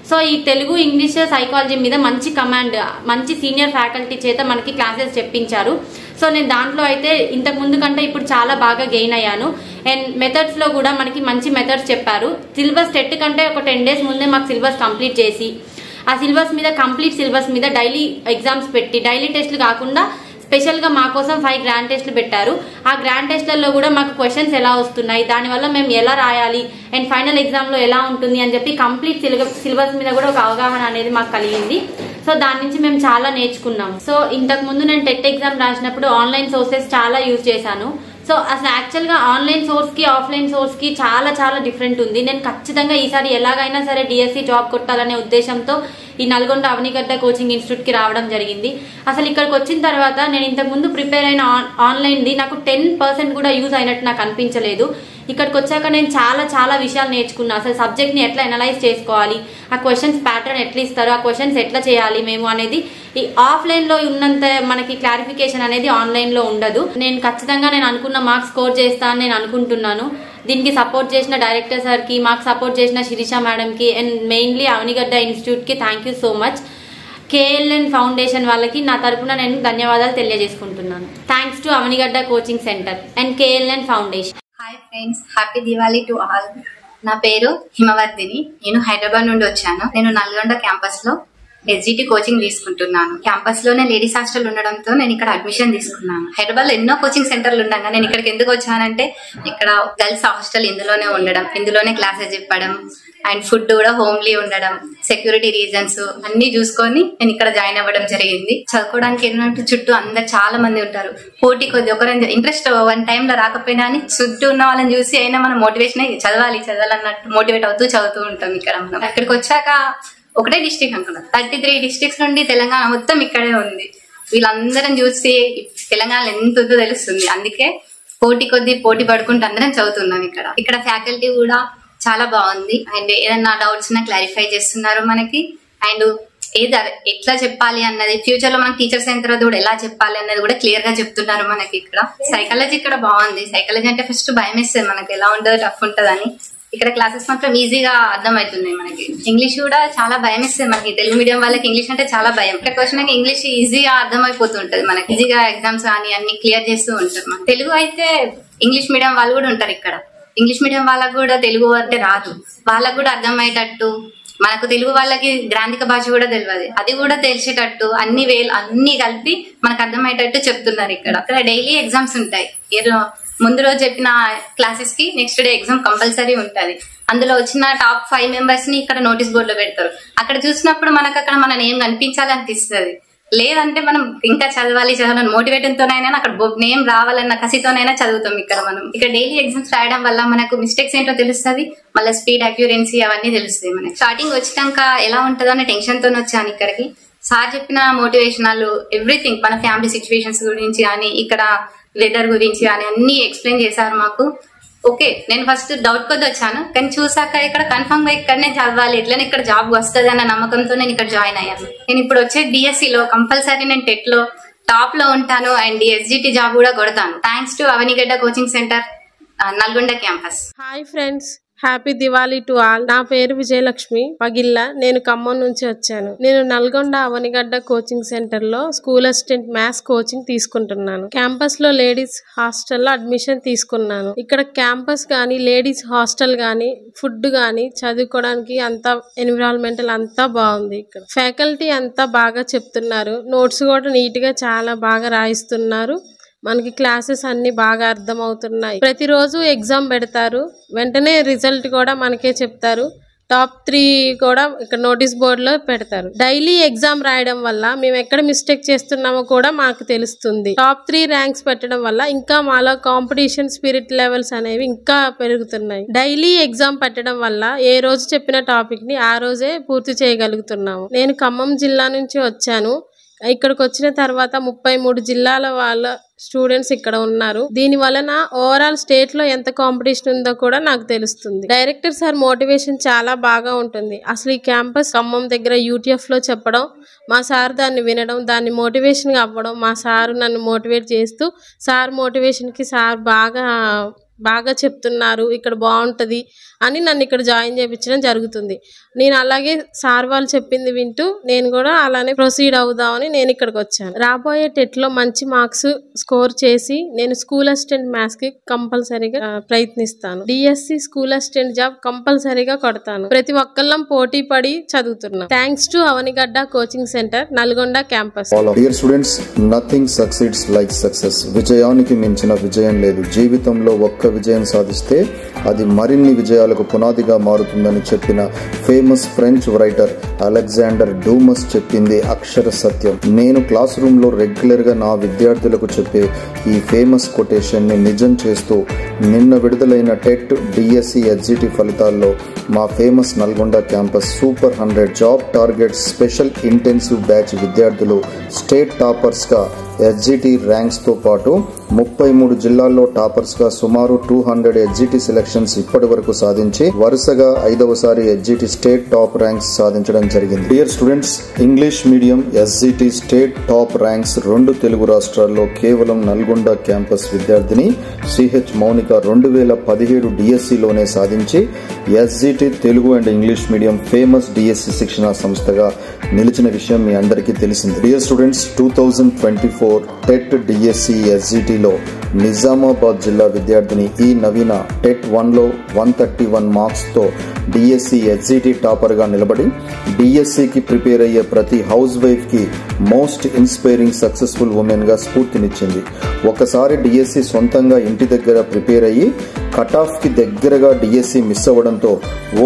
సో ఈ తెలుగు, ఇంగ్లీష్, సైకాలజీ మీద మంచి కమాండ్, మంచి సీనియర్ ఫ్యాకల్టీ చేత మనకి క్లాసెస్ చెప్పించారు. సో నేను దాంట్లో అయితే ఇంతకు ముందు కంటే ఇప్పుడు చాలా బాగా గెయిన్ అయ్యాను. అండ్ మెథడ్స్లో కూడా మనకి మంచి మెథడ్స్ చెప్పారు. సిలబస్ టెట్ కంటే ఒక 10 days ముందే మాకు సిలబస్ కంప్లీట్ చేసి ఆ సిలబస్ మీద కంప్లీట్ సిలబస్ మీద డైలీ ఎగ్జామ్స్ పెట్టి, డైలీ టెస్ట్లు కాకుండా స్పెషల్గా మా కోసం 5 గ్రాండ్ టెస్ట్లు పెట్టారు. ఆ గ్రాండ్ టెస్ట్లలో కూడా మాకు క్వశ్చన్స్ ఎలా వస్తున్నాయి, దానివల్ల మేము ఎలా రాయాలి అండ్ ఫైనల్ ఎగ్జామ్లో ఎలా ఉంటుంది అని చెప్పి కంప్లీట్ సిలబస్ మీద కూడా ఒక అవగాహన అనేది మాకు కలిగింది. సో దాని నుంచి మేము చాలా నేర్చుకున్నాం. సో ఇంతకు ముందు నేను టెట్ ఎగ్జామ్ రాసినప్పుడు ఆన్లైన్ సోర్సెస్ చాలా యూజ్ చేశాను. సో అసలు యాక్చువల్గా ఆన్లైన్ సోర్స్కి ఆఫ్లైన్ సోర్స్కి చాలా చాలా డిఫరెంట్ ఉంది. నేను ఖచ్చితంగా ఈసారి ఎలాగైనా సరే డిఎస్సి జాబ్ కొట్టాలనే ఉద్దేశంతో ఈ నల్గొండ అవనిగడ్డ కోచింగ్ ఇన్స్టిట్యూట్కి రావడం జరిగింది. అసలు ఇక్కడికి వచ్చిన తర్వాత నేను ఇంతకుముందు ప్రిపేర్ అయిన ఆన్లైన్ది నాకు 10% కూడా యూజ్ అయినట్టు నాకు అనిపించలేదు. ఇక్కడికి వచ్చాక నేను చాలా చాలా విషయాలు నేర్చుకున్నాను. అసలు సబ్జెక్ట్ని ఎట్లా అనలైజ్ చేసుకోవాలి, ఆ క్వశ్చన్స్ ప్యాటర్న్ ఎట్లా ఇస్తారు, ఆ క్వశ్చన్స్ ఎట్లా చేయాలి మేము అనేది ఈ ఆఫ్లైన్లో ఉన్నంత మనకి క్లారిఫికేషన్ అనేది ఆన్లైన్లో ఉండదు. నేను ఖచ్చితంగా నేను అనుకున్న మార్క్స్ స్కోర్ చేస్తాను నేను అనుకుంటున్నాను. దీనికి సపోర్ట్ చేసిన డైరెక్టర్ సార్కి, మాకు సపోర్ట్ చేసిన శిరీష మేడంకి అండ్ మెయిన్లీ అవనిగడ్డ ఇన్స్టిట్యూట్కి thank you so much. KLN foundation వాళ్ళకి నా తరపున నేను ధన్యవాదాలు తెలియజేసుకుంటున్నాను. Thanks to Avanigadda coaching centre and KLN foundation. Hi friends, happy Diwali to all. నా పేరు హిమవర్ధిని. నేను హైదరాబాద్ నుండి వచ్చాను. నేను నల్గొండ క్యాంపస్ లో ఎస్జిటి కోచింగ్ తీసుకుంటున్నాను. క్యాంపస్ లోనే లేడీస్ హాస్టల్ ఉండడంతో నేను ఇక్కడ అడ్మిషన్ తీసుకున్నాను. హైదరాబాద్ లో ఎన్నో కోచింగ్ సెంటర్లు ఉండగా నేను ఇక్కడికి ఎందుకు వచ్చానంటే ఇక్కడ గర్ల్స్ హాస్టల్ ఇందులోనే ఉండడం, ఇందులోనే క్లాసెస్ చెప్పడం అండ్ ఫుడ్ కూడా హోమ్లీ ఉండడం, సెక్యూరిటీ రీజన్స్ అన్ని చూసుకొని నేను ఇక్కడ జాయిన్ అవ్వడం జరిగింది. చదువుకోవడానికి ఏంటంటే చుట్టూ అందరు చాలా మంది ఉంటారు. పోటీ కొద్ది ఒకరి ఇంట్రెస్ట్ వన్ టైంలో రాకపోయినా అని చుట్టూ ఉన్న వాళ్ళని చూసి అయినా మనం మోటివేషన్ చదవాలన్నట్టు మోటివేట్ అవుతూ చదువుతూ ఉంటాం. ఇక్కడ మనం ఇక్కడికి వచ్చాక ఒకటే డిస్ట్రిక్ట్ అనుకున్నాం, 33 districts నుండి తెలంగాణ మొత్తం ఇక్కడే ఉంది. వీళ్ళందరం చూసి తెలంగాణలో ఎంత ఉందో తెలుస్తుంది. అందుకే పోటీ పడుకుంటూ అందరం చదువుతున్నాం. ఇక్కడ ఫ్యాకల్టీ కూడా చాలా బాగుంది అండ్ ఏదన్నా డౌట్స్ ఉన్నా క్లారిఫై చేస్తున్నారు మనకి. అండ్ ఎట్లా చెప్పాలి అన్నది ఫ్యూచర్ లో మనకి టీచర్స్ అయిన తర్వాత కూడా ఎలా చెప్పాలి అన్నది కూడా క్లియర్ గా చెప్తున్నారు మనకి. ఇక్కడ సైకాలజీ ఇక్కడ బాగుంది. సైకాలజీ అంటే ఫస్ట్ భయం వేస్తుంది మనకి, ఎలా ఉంటుందో టఫ్ ఉంటుందని. ఇక్కడ క్లాసెస్ మాత్రం ఈజీగా అర్థమవుతున్నాయి మనకి. ఇంగ్లీష్ కూడా చాలా భయం వేస్తుంది మనకి. తెలుగు మీడియం వాళ్ళకి ఇంగ్లీష్ అంటే చాలా భయం. ఇక్కడికి వచ్చినాక ఇంగ్లీష్ ఈజీగా అర్థమైపోతుంటది మనకి. ఈజీగా ఎగ్జామ్స్ కానీ అన్ని క్లియర్ చేస్తూ ఉంటారు. మన తెలుగు అయితే ఇంగ్లీష్ మీడియం వాళ్ళు కూడా ఉంటారు ఇక్కడ. ఇంగ్లీష్ మీడియం వాళ్ళకు కూడా తెలుగు అంటే రాదు, వాళ్ళకు కూడా అర్థమయ్యేటట్టు, మనకు తెలుగు వాళ్ళకి గ్రాంధిక భాష కూడా తెలియదు, అది కూడా తెలిసేటట్టు అన్ని కలిపి మనకు అర్థమయ్యేటట్టు చెప్తున్నారు. ఇక్కడ డైలీ ఎగ్జామ్స్ ఉంటాయి. ముందు రోజు చెప్పిన క్లాసెస్ కి నెక్స్ట్ డే ఎగ్జామ్ కంపల్సరీ ఉంటుంది. అందులో వచ్చిన టాప్ 5 members ని ఇక్కడ నోటీస్ బోర్డు లో పెడతారు. అక్కడ చూసినప్పుడు మనకు అక్కడ మన నేమ్ కనిపించాలనిపిస్తుంది. లేదంటే మనం ఇంకా చదవాలని మోటివేషన్తోనైనా అక్కడ నేమ్ రావాలన్న కసితోనైనా చదువుతాం. ఇక్కడ డైలీ ఎగ్జామ్స్ రాయడం వల్ల మనకు మిస్టేక్స్ ఏంటో తెలుస్తుంది, మళ్ళీ స్పీడ్, అక్యూరెన్సీ అవన్నీ తెలుస్తాయి మనకి. స్టార్టింగ్ వచ్చినాక ఎలా ఉంటుందో అనే టెన్షన్ తోనే వచ్చాను ఇక్కడికి. సార్ చెప్పిన మోటివేషనల్ ఎవ్రీథింగ్, మన ఫ్యామిలీ సిచ్యువేషన్స్ గురించి కానీ ఇక్కడ వెదర్ గురించి కానీ అన్ని ఎక్స్ప్లెయిన్ చేశారు మాకు. ఓకే, నేను ఫస్ట్ డౌట్ కొద్ది వచ్చాను, కానీ చూసాక ఇక్కడ కన్ఫర్మ్ గా ఇక్కడనే చదవాలి, ఎట్లనే ఇక్కడ జాబ్ వస్తుంది అన్న నమ్మకంతో నేను ఇక్కడ జాయిన్ అయ్యాను. నేను ఇప్పుడు వచ్చే డిఎస్సిలో కంపల్సరీ నేను టెట్ లో టాప్ లో ఉంటాను అండ్ ఎస్జిటి జాబ్ కూడా కొడతాను. Thanks to Avanigadda coaching centre, Nalgonda campus. Hi friends, happy Diwali to all. నా పేరు విజయలక్ష్మి పగిల్ల. నేను ఖమ్మం నుంచి వచ్చాను. నేను నల్గొండ అవనిగడ్డ కోచింగ్ సెంటర్ లో స్కూల్ అసిస్టెంట్ మ్యాథ్స్ కోచింగ్ తీసుకుంటున్నాను. క్యాంపస్ లో లేడీస్ హాస్టల్లో అడ్మిషన్ తీసుకున్నాను. ఇక్కడ క్యాంపస్ గానీ లేడీస్ హాస్టల్ గానీ ఫుడ్ గానీ చదువుకోవడానికి అంతా ఎన్విరాన్మెంటల్ అంతా బాగుంది. ఇక్కడ ఫ్యాకల్టీ అంతా బాగా చెప్తున్నారు. నోట్స్ కూడా నీట్ గా చాలా బాగా రాయిస్తున్నారు. మనకి క్లాసెస్ అన్ని బాగా అర్థం అవుతున్నాయి. ప్రతిరోజు ఎగ్జామ్ పెడతారు. వెంటనే రిజల్ట్ కూడా మనకే చెప్తారు. టాప్ 3 కూడా ఇక్కడ నోటీస్ బోర్డులో పెడతారు. డైలీ ఎగ్జామ్ రాయడం వల్ల మేము ఎక్కడ మిస్టేక్ చేస్తున్నామో కూడా మాకు తెలుస్తుంది. టాప్ 3 ర్యాంక్స్ పెట్టడం వల్ల ఇంకా మాలో కాంపిటీషన్ స్పిరిట్ లెవెల్స్ అనేవి ఇంకా పెరుగుతున్నాయి. డైలీ ఎగ్జామ్ పెట్టడం వల్ల ఏ రోజు చెప్పిన టాపిక్ ని ఆ రోజే పూర్తి చేయగలుగుతున్నాము. నేను ఖమ్మం జిల్లా నుంచి వచ్చాను. ఇక్కడికి వచ్చిన తర్వాత 33 జిల్లాల వాళ్ళ స్టూడెంట్స్ ఇక్కడ ఉన్నారు. దీని వలన ఓవరాల్ స్టేట్ లో ఎంత కాంపిటీషన్ ఉందో కూడా నాకు తెలుస్తుంది. డైరెక్టర్ సార్ మోటివేషన్ చాలా బాగా ఉంటుంది. అసలు ఈ క్యాంపస్ ఖమ్మం దగ్గర యూటీఎఫ్ లో చెప్పడం, మా సార్ దాన్ని వినడం, దాన్ని మోటివేషన్ గా అవ్వడం, మా సార్ నన్ను మోటివేట్ చేస్తూ సార్ మోటివేషన్ కి సార్ బాగా చెప్తున్నారు, ఇక్కడ బాగుంటది అని నన్ను ఇక్కడ జాయిన్ చేయించడం జరుగుతుంది. నేను అలాగే సార్ వాళ్ళు చెప్పింది వింటూ నేను కూడా అలానే ప్రొసీడ్ అవుదామని నేను ఇక్కడికి వచ్చాను. రాబోయే టెట్ లో మంచి మార్క్స్ స్కోర్ చేసి నేను స్కూల్ అసిస్టెంట్ మ్యాథ్స్ కి కంపల్సరీగా ప్రయత్నిస్తాను. డిఎస్సి స్కూల్ అసిస్టెంట్ జాబ్ కంపల్సరీగా కొడతాను. ప్రతి ఒక్కళ్ళం పోటీ పడి చదువుతున్నాం. Thanks to Avanigadda coaching centre Nalgonda campus. Dear students, nothing succeeds like success. విజయానికి మించిన విజయం లేదు. జీవితంలో ఒక్క విజయం సాధిస్తే అది మరిన్ని విజయాలకు పునాదిగా మారుతుందని చెప్పిన ఫేమస్ ఫ్రెంచ్ రైటర్ అలెగ్జాండర్ డూమస్ చెప్పింది అక్షర సత్యం. నేను క్లాస్ రూమ్ లో రెగ్యులర్ గా నా విద్యార్థులకు చెప్పే ఈ ఫేమస్ కొటేషన్ ని నిజం చేస్తూ నిన్న విడుదలైన టెట్ డిఎస్సి హెచ్జిటి ఫలితాల్లో మా famous Nalgonda campus super 100 job target special intensive batch విద్యార్థులు స్టేట్ టాపర్స్ గా హెచ్జిటి ర్యాంక్స్ తో పాటు 33 జిల్లాల్లో టాపర్స్ గా సుమారు 200 హెచ్జిటి సెలక్షన్స్ ఇప్పటి వరకు సాధించి వరుసగా 5వసారి హెచ్జిటి స్టేట్ టాప్ ర్యాంక్స్ సాధించడం జరిగింది. Dear students, English medium SGT state top ranks 2 Telugu రాష్ట్రాల్లో కేవలం నల్గొండ క్యాంపస్ విద్యార్థిని సిహెచ్ మౌనిక 2017 డిఎస్సిలోనే సాధించి SGT Telugu and English medium famous DSC శిక్షణా సంస్థగా నిలిచిన విషయం మీ అందరికీ తెలిసింది. డియర్ స్టూడెంట్స్, 2024 టెట్ డిఎస్సి ఎస్జిటిలో నిజామాబాద్ జిల్లా విద్యార్థిని ఈ నవీన టెట్ 1లో 131 మార్క్స్ తో డిఎస్సి హెచ్జిటి టాపర్ గా నిలబడి డిఎస్సికి ప్రిపేర్ అయ్యే ప్రతి హౌస్ వైఫ్ కి మోస్ట్ ఇన్స్పైరింగ్ సక్సెస్ఫుల్ ఉమెన్ గా స్ఫూర్తినిచ్చింది. ఒకసారి డిఎస్సి సొంతంగా ఇంటి దగ్గర ప్రిపేర్ అయ్యి కట్ ఆఫ్ కి దగ్గరగా డిఎస్సి మిస్ అవ్వడంతో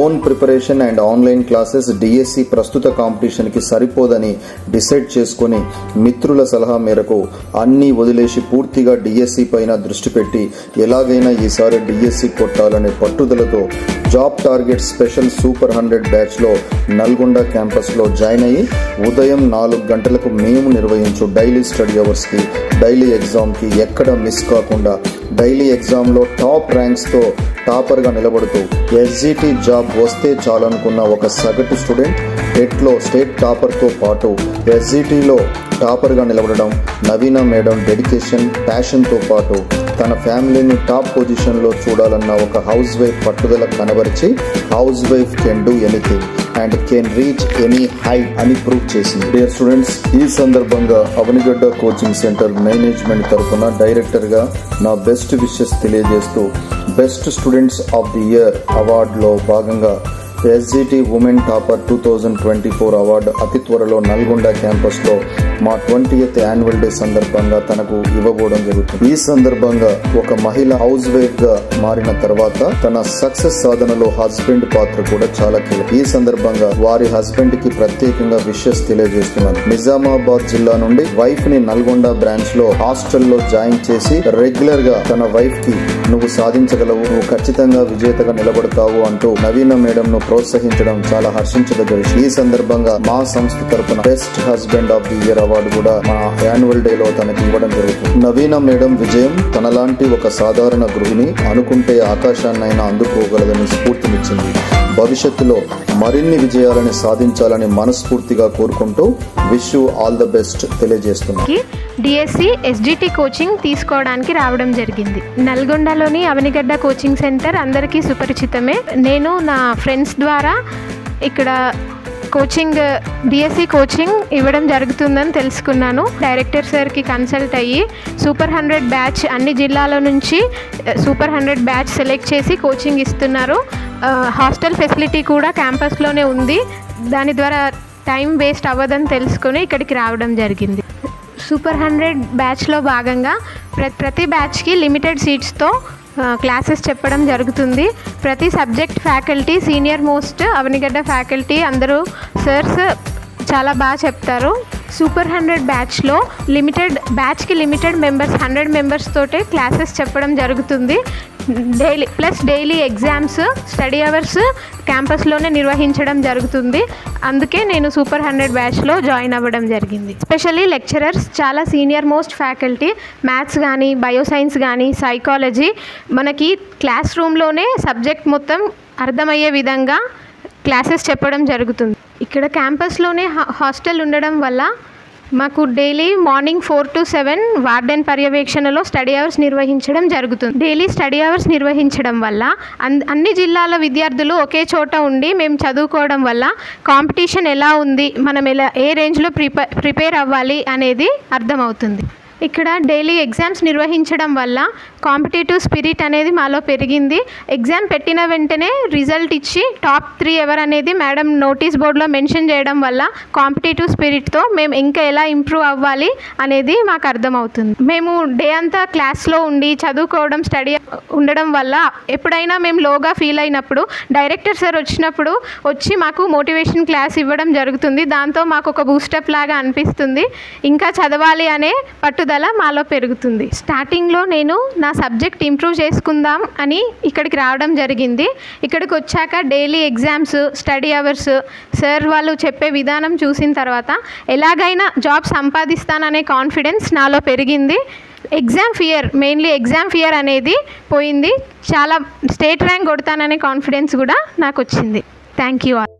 own preparation and online classes DSC ప్రస్తుత కాంపిటీషన్ కి సరిపోదని డిసైడ్ చేసుకుని మిత్రుల సలహా మేరకు అన్ని వదిలేసి పూర్తిగా డిఎస్సి పైన దృష్టి పెట్టి ఎలాగైనా ఈసారి డిఎస్సి కొట్టాలనే పట్టుదలతో job target special super 100 batch లో నల్గొండ క్యాంపస్ లో జాయిన్ అయ్యి ఉదయం 4 గంటలకు మేము నిర్వహించు డైలీ స్టడీ అవర్స్ కి డైలీ ఎగ్జామ్ కి ఎక్కడ మిస్ కాకుండా డైలీ ఎగ్జామ్ లో టాప్ ర్యాంక్స్ తో టాపర్ గా నిలబడుతూ ఎస్జిటి జాబ్ వస్తే చాలనుకున్న ఒక సగటు స్టూడెంట్ టెట్ లో స్టేట్ టాపర్ తో పాటు ఎస్జిటిలో టాపర్ గా నిలబడడం నవీన మేడం డెడికేషన్ ప్యాషన్ తో పాటు తన ఫ్యామిలీని టాప్ పొజిషన్ లో చూడాలన్న ఒక హౌస్ వైఫ్ పట్టుదల కనబరిచి housewife can do anything and can reach any height అని ప్రూవ్ చేసింది. డియర్ స్టూడెంట్స్, ఈ సందర్భంగా అవనిగడ్డ కోచింగ్ సెంటర్ మేనేజ్మెంట్ తరఫున డైరెక్టర్ గా నా బెస్ట్ విషెస్ తెలియజేస్తూ best students of the year అవార్డులో భాగంగా ఎస్జిటి ఉమెన్ టాపర్ 2024 అవార్డు అతి త్వరలో నల్గొండ క్యాంపస్ లో మా 20th యాన్యువల్ డే సందర్భంగా తనకు ఇవ్వబోవడం జరుగుతుంది. ఈ సందర్భంగా ఒక మహిళ హౌస్ వైఫ్ గా మారిన తర్వాత తన సక్సెస్ సాధనలో హస్బెండ్ పాత్ర కూడా చాలా కీలకం. ఈ సందర్భంగా వారి హస్బెండ్ కి ప్రత్యేకంగా విషెస్ తెలియజేస్తున్నాను. నిజామాబాద్ జిల్లా నుండి వైఫ్ ని నల్గొండ బ్రాంచ్ లో హాస్టల్లో జాయిన్ చేసి రెగ్యులర్ గా తన వైఫ్ కి నువ్వు సాధించగలవు, నువ్వు ఖచ్చితంగా విజేతగా నిలబడతావు అంటూ నవీన మేడం ను ప్రోత్సహించడం చాలా హర్షించదగ్గ విషయం. ఈ సందర్భంగా మా సంస్థ తరపున best husband of the year award కూడా మన యాన్యువల్ డేలో తనకి ఇవ్వడం జరుగుతుంది. నవీన మేడం విజయం తనలాంటి ఒక సాధారణ గృహిణి అనుకుంటే ఆకాశాన్నైనా అందుకోగలదని స్ఫూర్తినిచ్చింది. భవిష్యత్తులో మరిన్ని విజయాలని సాధించాలని మనస్ఫూర్తిగా కోరుకుంటూ wish you all the best తెలియజేస్తున్నాను. డిఎస్సి ఎస్జిటి కోచింగ్ తీసుకోవడానికి రావడం జరిగింది. నల్గొండలోని అవనిగడ్డ కోచింగ్ సెంటర్ అందరికీ సుపరిచితమే. నేను నా ఫ్రెండ్స్ ద్వారా ఇక్కడ కోచింగ్ డిఎస్సి కోచింగ్ ఇవ్వడం జరుగుతుందని తెలుసుకున్నాను. డైరెక్టర్ సార్కి కన్సల్ట్ అయ్యి సూపర్ 100 బ్యాచ్ అన్ని జిల్లాల నుంచి సూపర్ 100 బ్యాచ్ సెలెక్ట్ చేసి కోచింగ్ ఇస్తున్నారు. హాస్టల్ ఫెసిలిటీ కూడా క్యాంపస్లోనే ఉంది. దాని ద్వారా టైం వేస్ట్ అవ్వదని తెలుసుకొని ఇక్కడికి రావడం జరిగింది. సూపర్ 100 బ్యాచ్లో భాగంగా ప్రతి బ్యాచ్కి లిమిటెడ్ సీట్స్తో క్లాసెస్ చెప్పడం జరుగుతుంది. ప్రతి subject faculty senior most Avanigadda faculty అందరూ సర్స్ చాలా బాగా చెప్తారు. సూపర్ 100 బ్యాచ్లో బ్యాచ్కి లిమిటెడ్ మెంబర్స్ 100 మెంబర్స్ తోటే క్లాసెస్ చెప్పడం జరుగుతుంది. డైలీ ఎగ్జామ్స్ స్టడీ అవర్స్ క్యాంపస్లోనే నిర్వహించడం జరుగుతుంది. అందుకే నేను సూపర్ 100 బ్యాచ్లో జాయిన్ అవ్వడం జరిగింది. ఎస్పెషల్లీ లెక్చరర్స్ చాలా సీనియర్ మోస్ట్ ఫ్యాకల్టీ. మ్యాథ్స్ కానీ బయోసైన్స్ కానీ సైకాలజీ మనకి క్లాస్ రూమ్లోనే సబ్జెక్ట్ మొత్తం అర్థమయ్యే విధంగా క్లాసెస్ చెప్పడం జరుగుతుంది. ఇక్కడ క్యాంపస్లోనే హాస్టల్ ఉండడం వల్ల మాకు డైలీ మార్నింగ్ 4 to 7 వార్డెన్ పర్యవేక్షణలో స్టడీ అవర్స్ నిర్వహించడం జరుగుతుంది. డైలీ స్టడీ అవర్స్ నిర్వహించడం వల్ల అన్ని జిల్లాల విద్యార్థులు ఒకే చోట ఉండి మేము చదువుకోవడం వల్ల కాంపిటీషన్ ఎలా ఉంది, మనం ఏ రేంజ్లో ప్రిపేర్ అవ్వాలి అనేది అర్థమవుతుంది. ఇక్కడ డైలీ ఎగ్జామ్స్ నిర్వహించడం వల్ల కాంపిటేటివ్ స్పిరిట్ అనేది మాలో పెరిగింది. ఎగ్జామ్ పెట్టిన వెంటనే రిజల్ట్ ఇచ్చి టాప్ 3 ఎవరనేది మేడం నోటీస్ బోర్డులో మెన్షన్ చేయడం వల్ల కాంపిటేటివ్ స్పిరిట్తో మేము ఇంకా ఎలా ఇంప్రూవ్ అవ్వాలి అనేది మాకు అర్థమవుతుంది. మేము డే అంతా క్లాస్లో ఉండి చదువుకోవడం స్టడీ ఉండడం వల్ల ఎప్పుడైనా మేము లోగా ఫీల్ అయినప్పుడు డైరెక్టర్ సార్ వచ్చి మాకు మోటివేషన్ క్లాస్ ఇవ్వడం జరుగుతుంది. దాంతో మాకు ఒక బూస్టప్ లాగా అనిపిస్తుంది. ఇంకా చదవాలి అనే పట్టుదల మాలో పెరుగుతుంది. స్టార్టింగ్లో నేను నా సబ్జెక్ట్ ఇంప్రూవ్ చేసుకుందాం అని ఇక్కడికి రావడం జరిగింది. ఇక్కడికి వచ్చాక daily exams study hours sir వాళ్ళు చెప్పే విధానం చూసిన తర్వాత ఎలాగైనా జాబ్ సంపాదిస్తాననే కాన్ఫిడెన్స్ నాలో పెరిగింది. మెయిన్లీ ఎగ్జామ్ ఫియర్ అనేది పోయింది. చాలా స్టేట్ ర్యాంక్ కొడతాననే కాన్ఫిడెన్స్ కూడా నాకు వచ్చింది. Thank you all.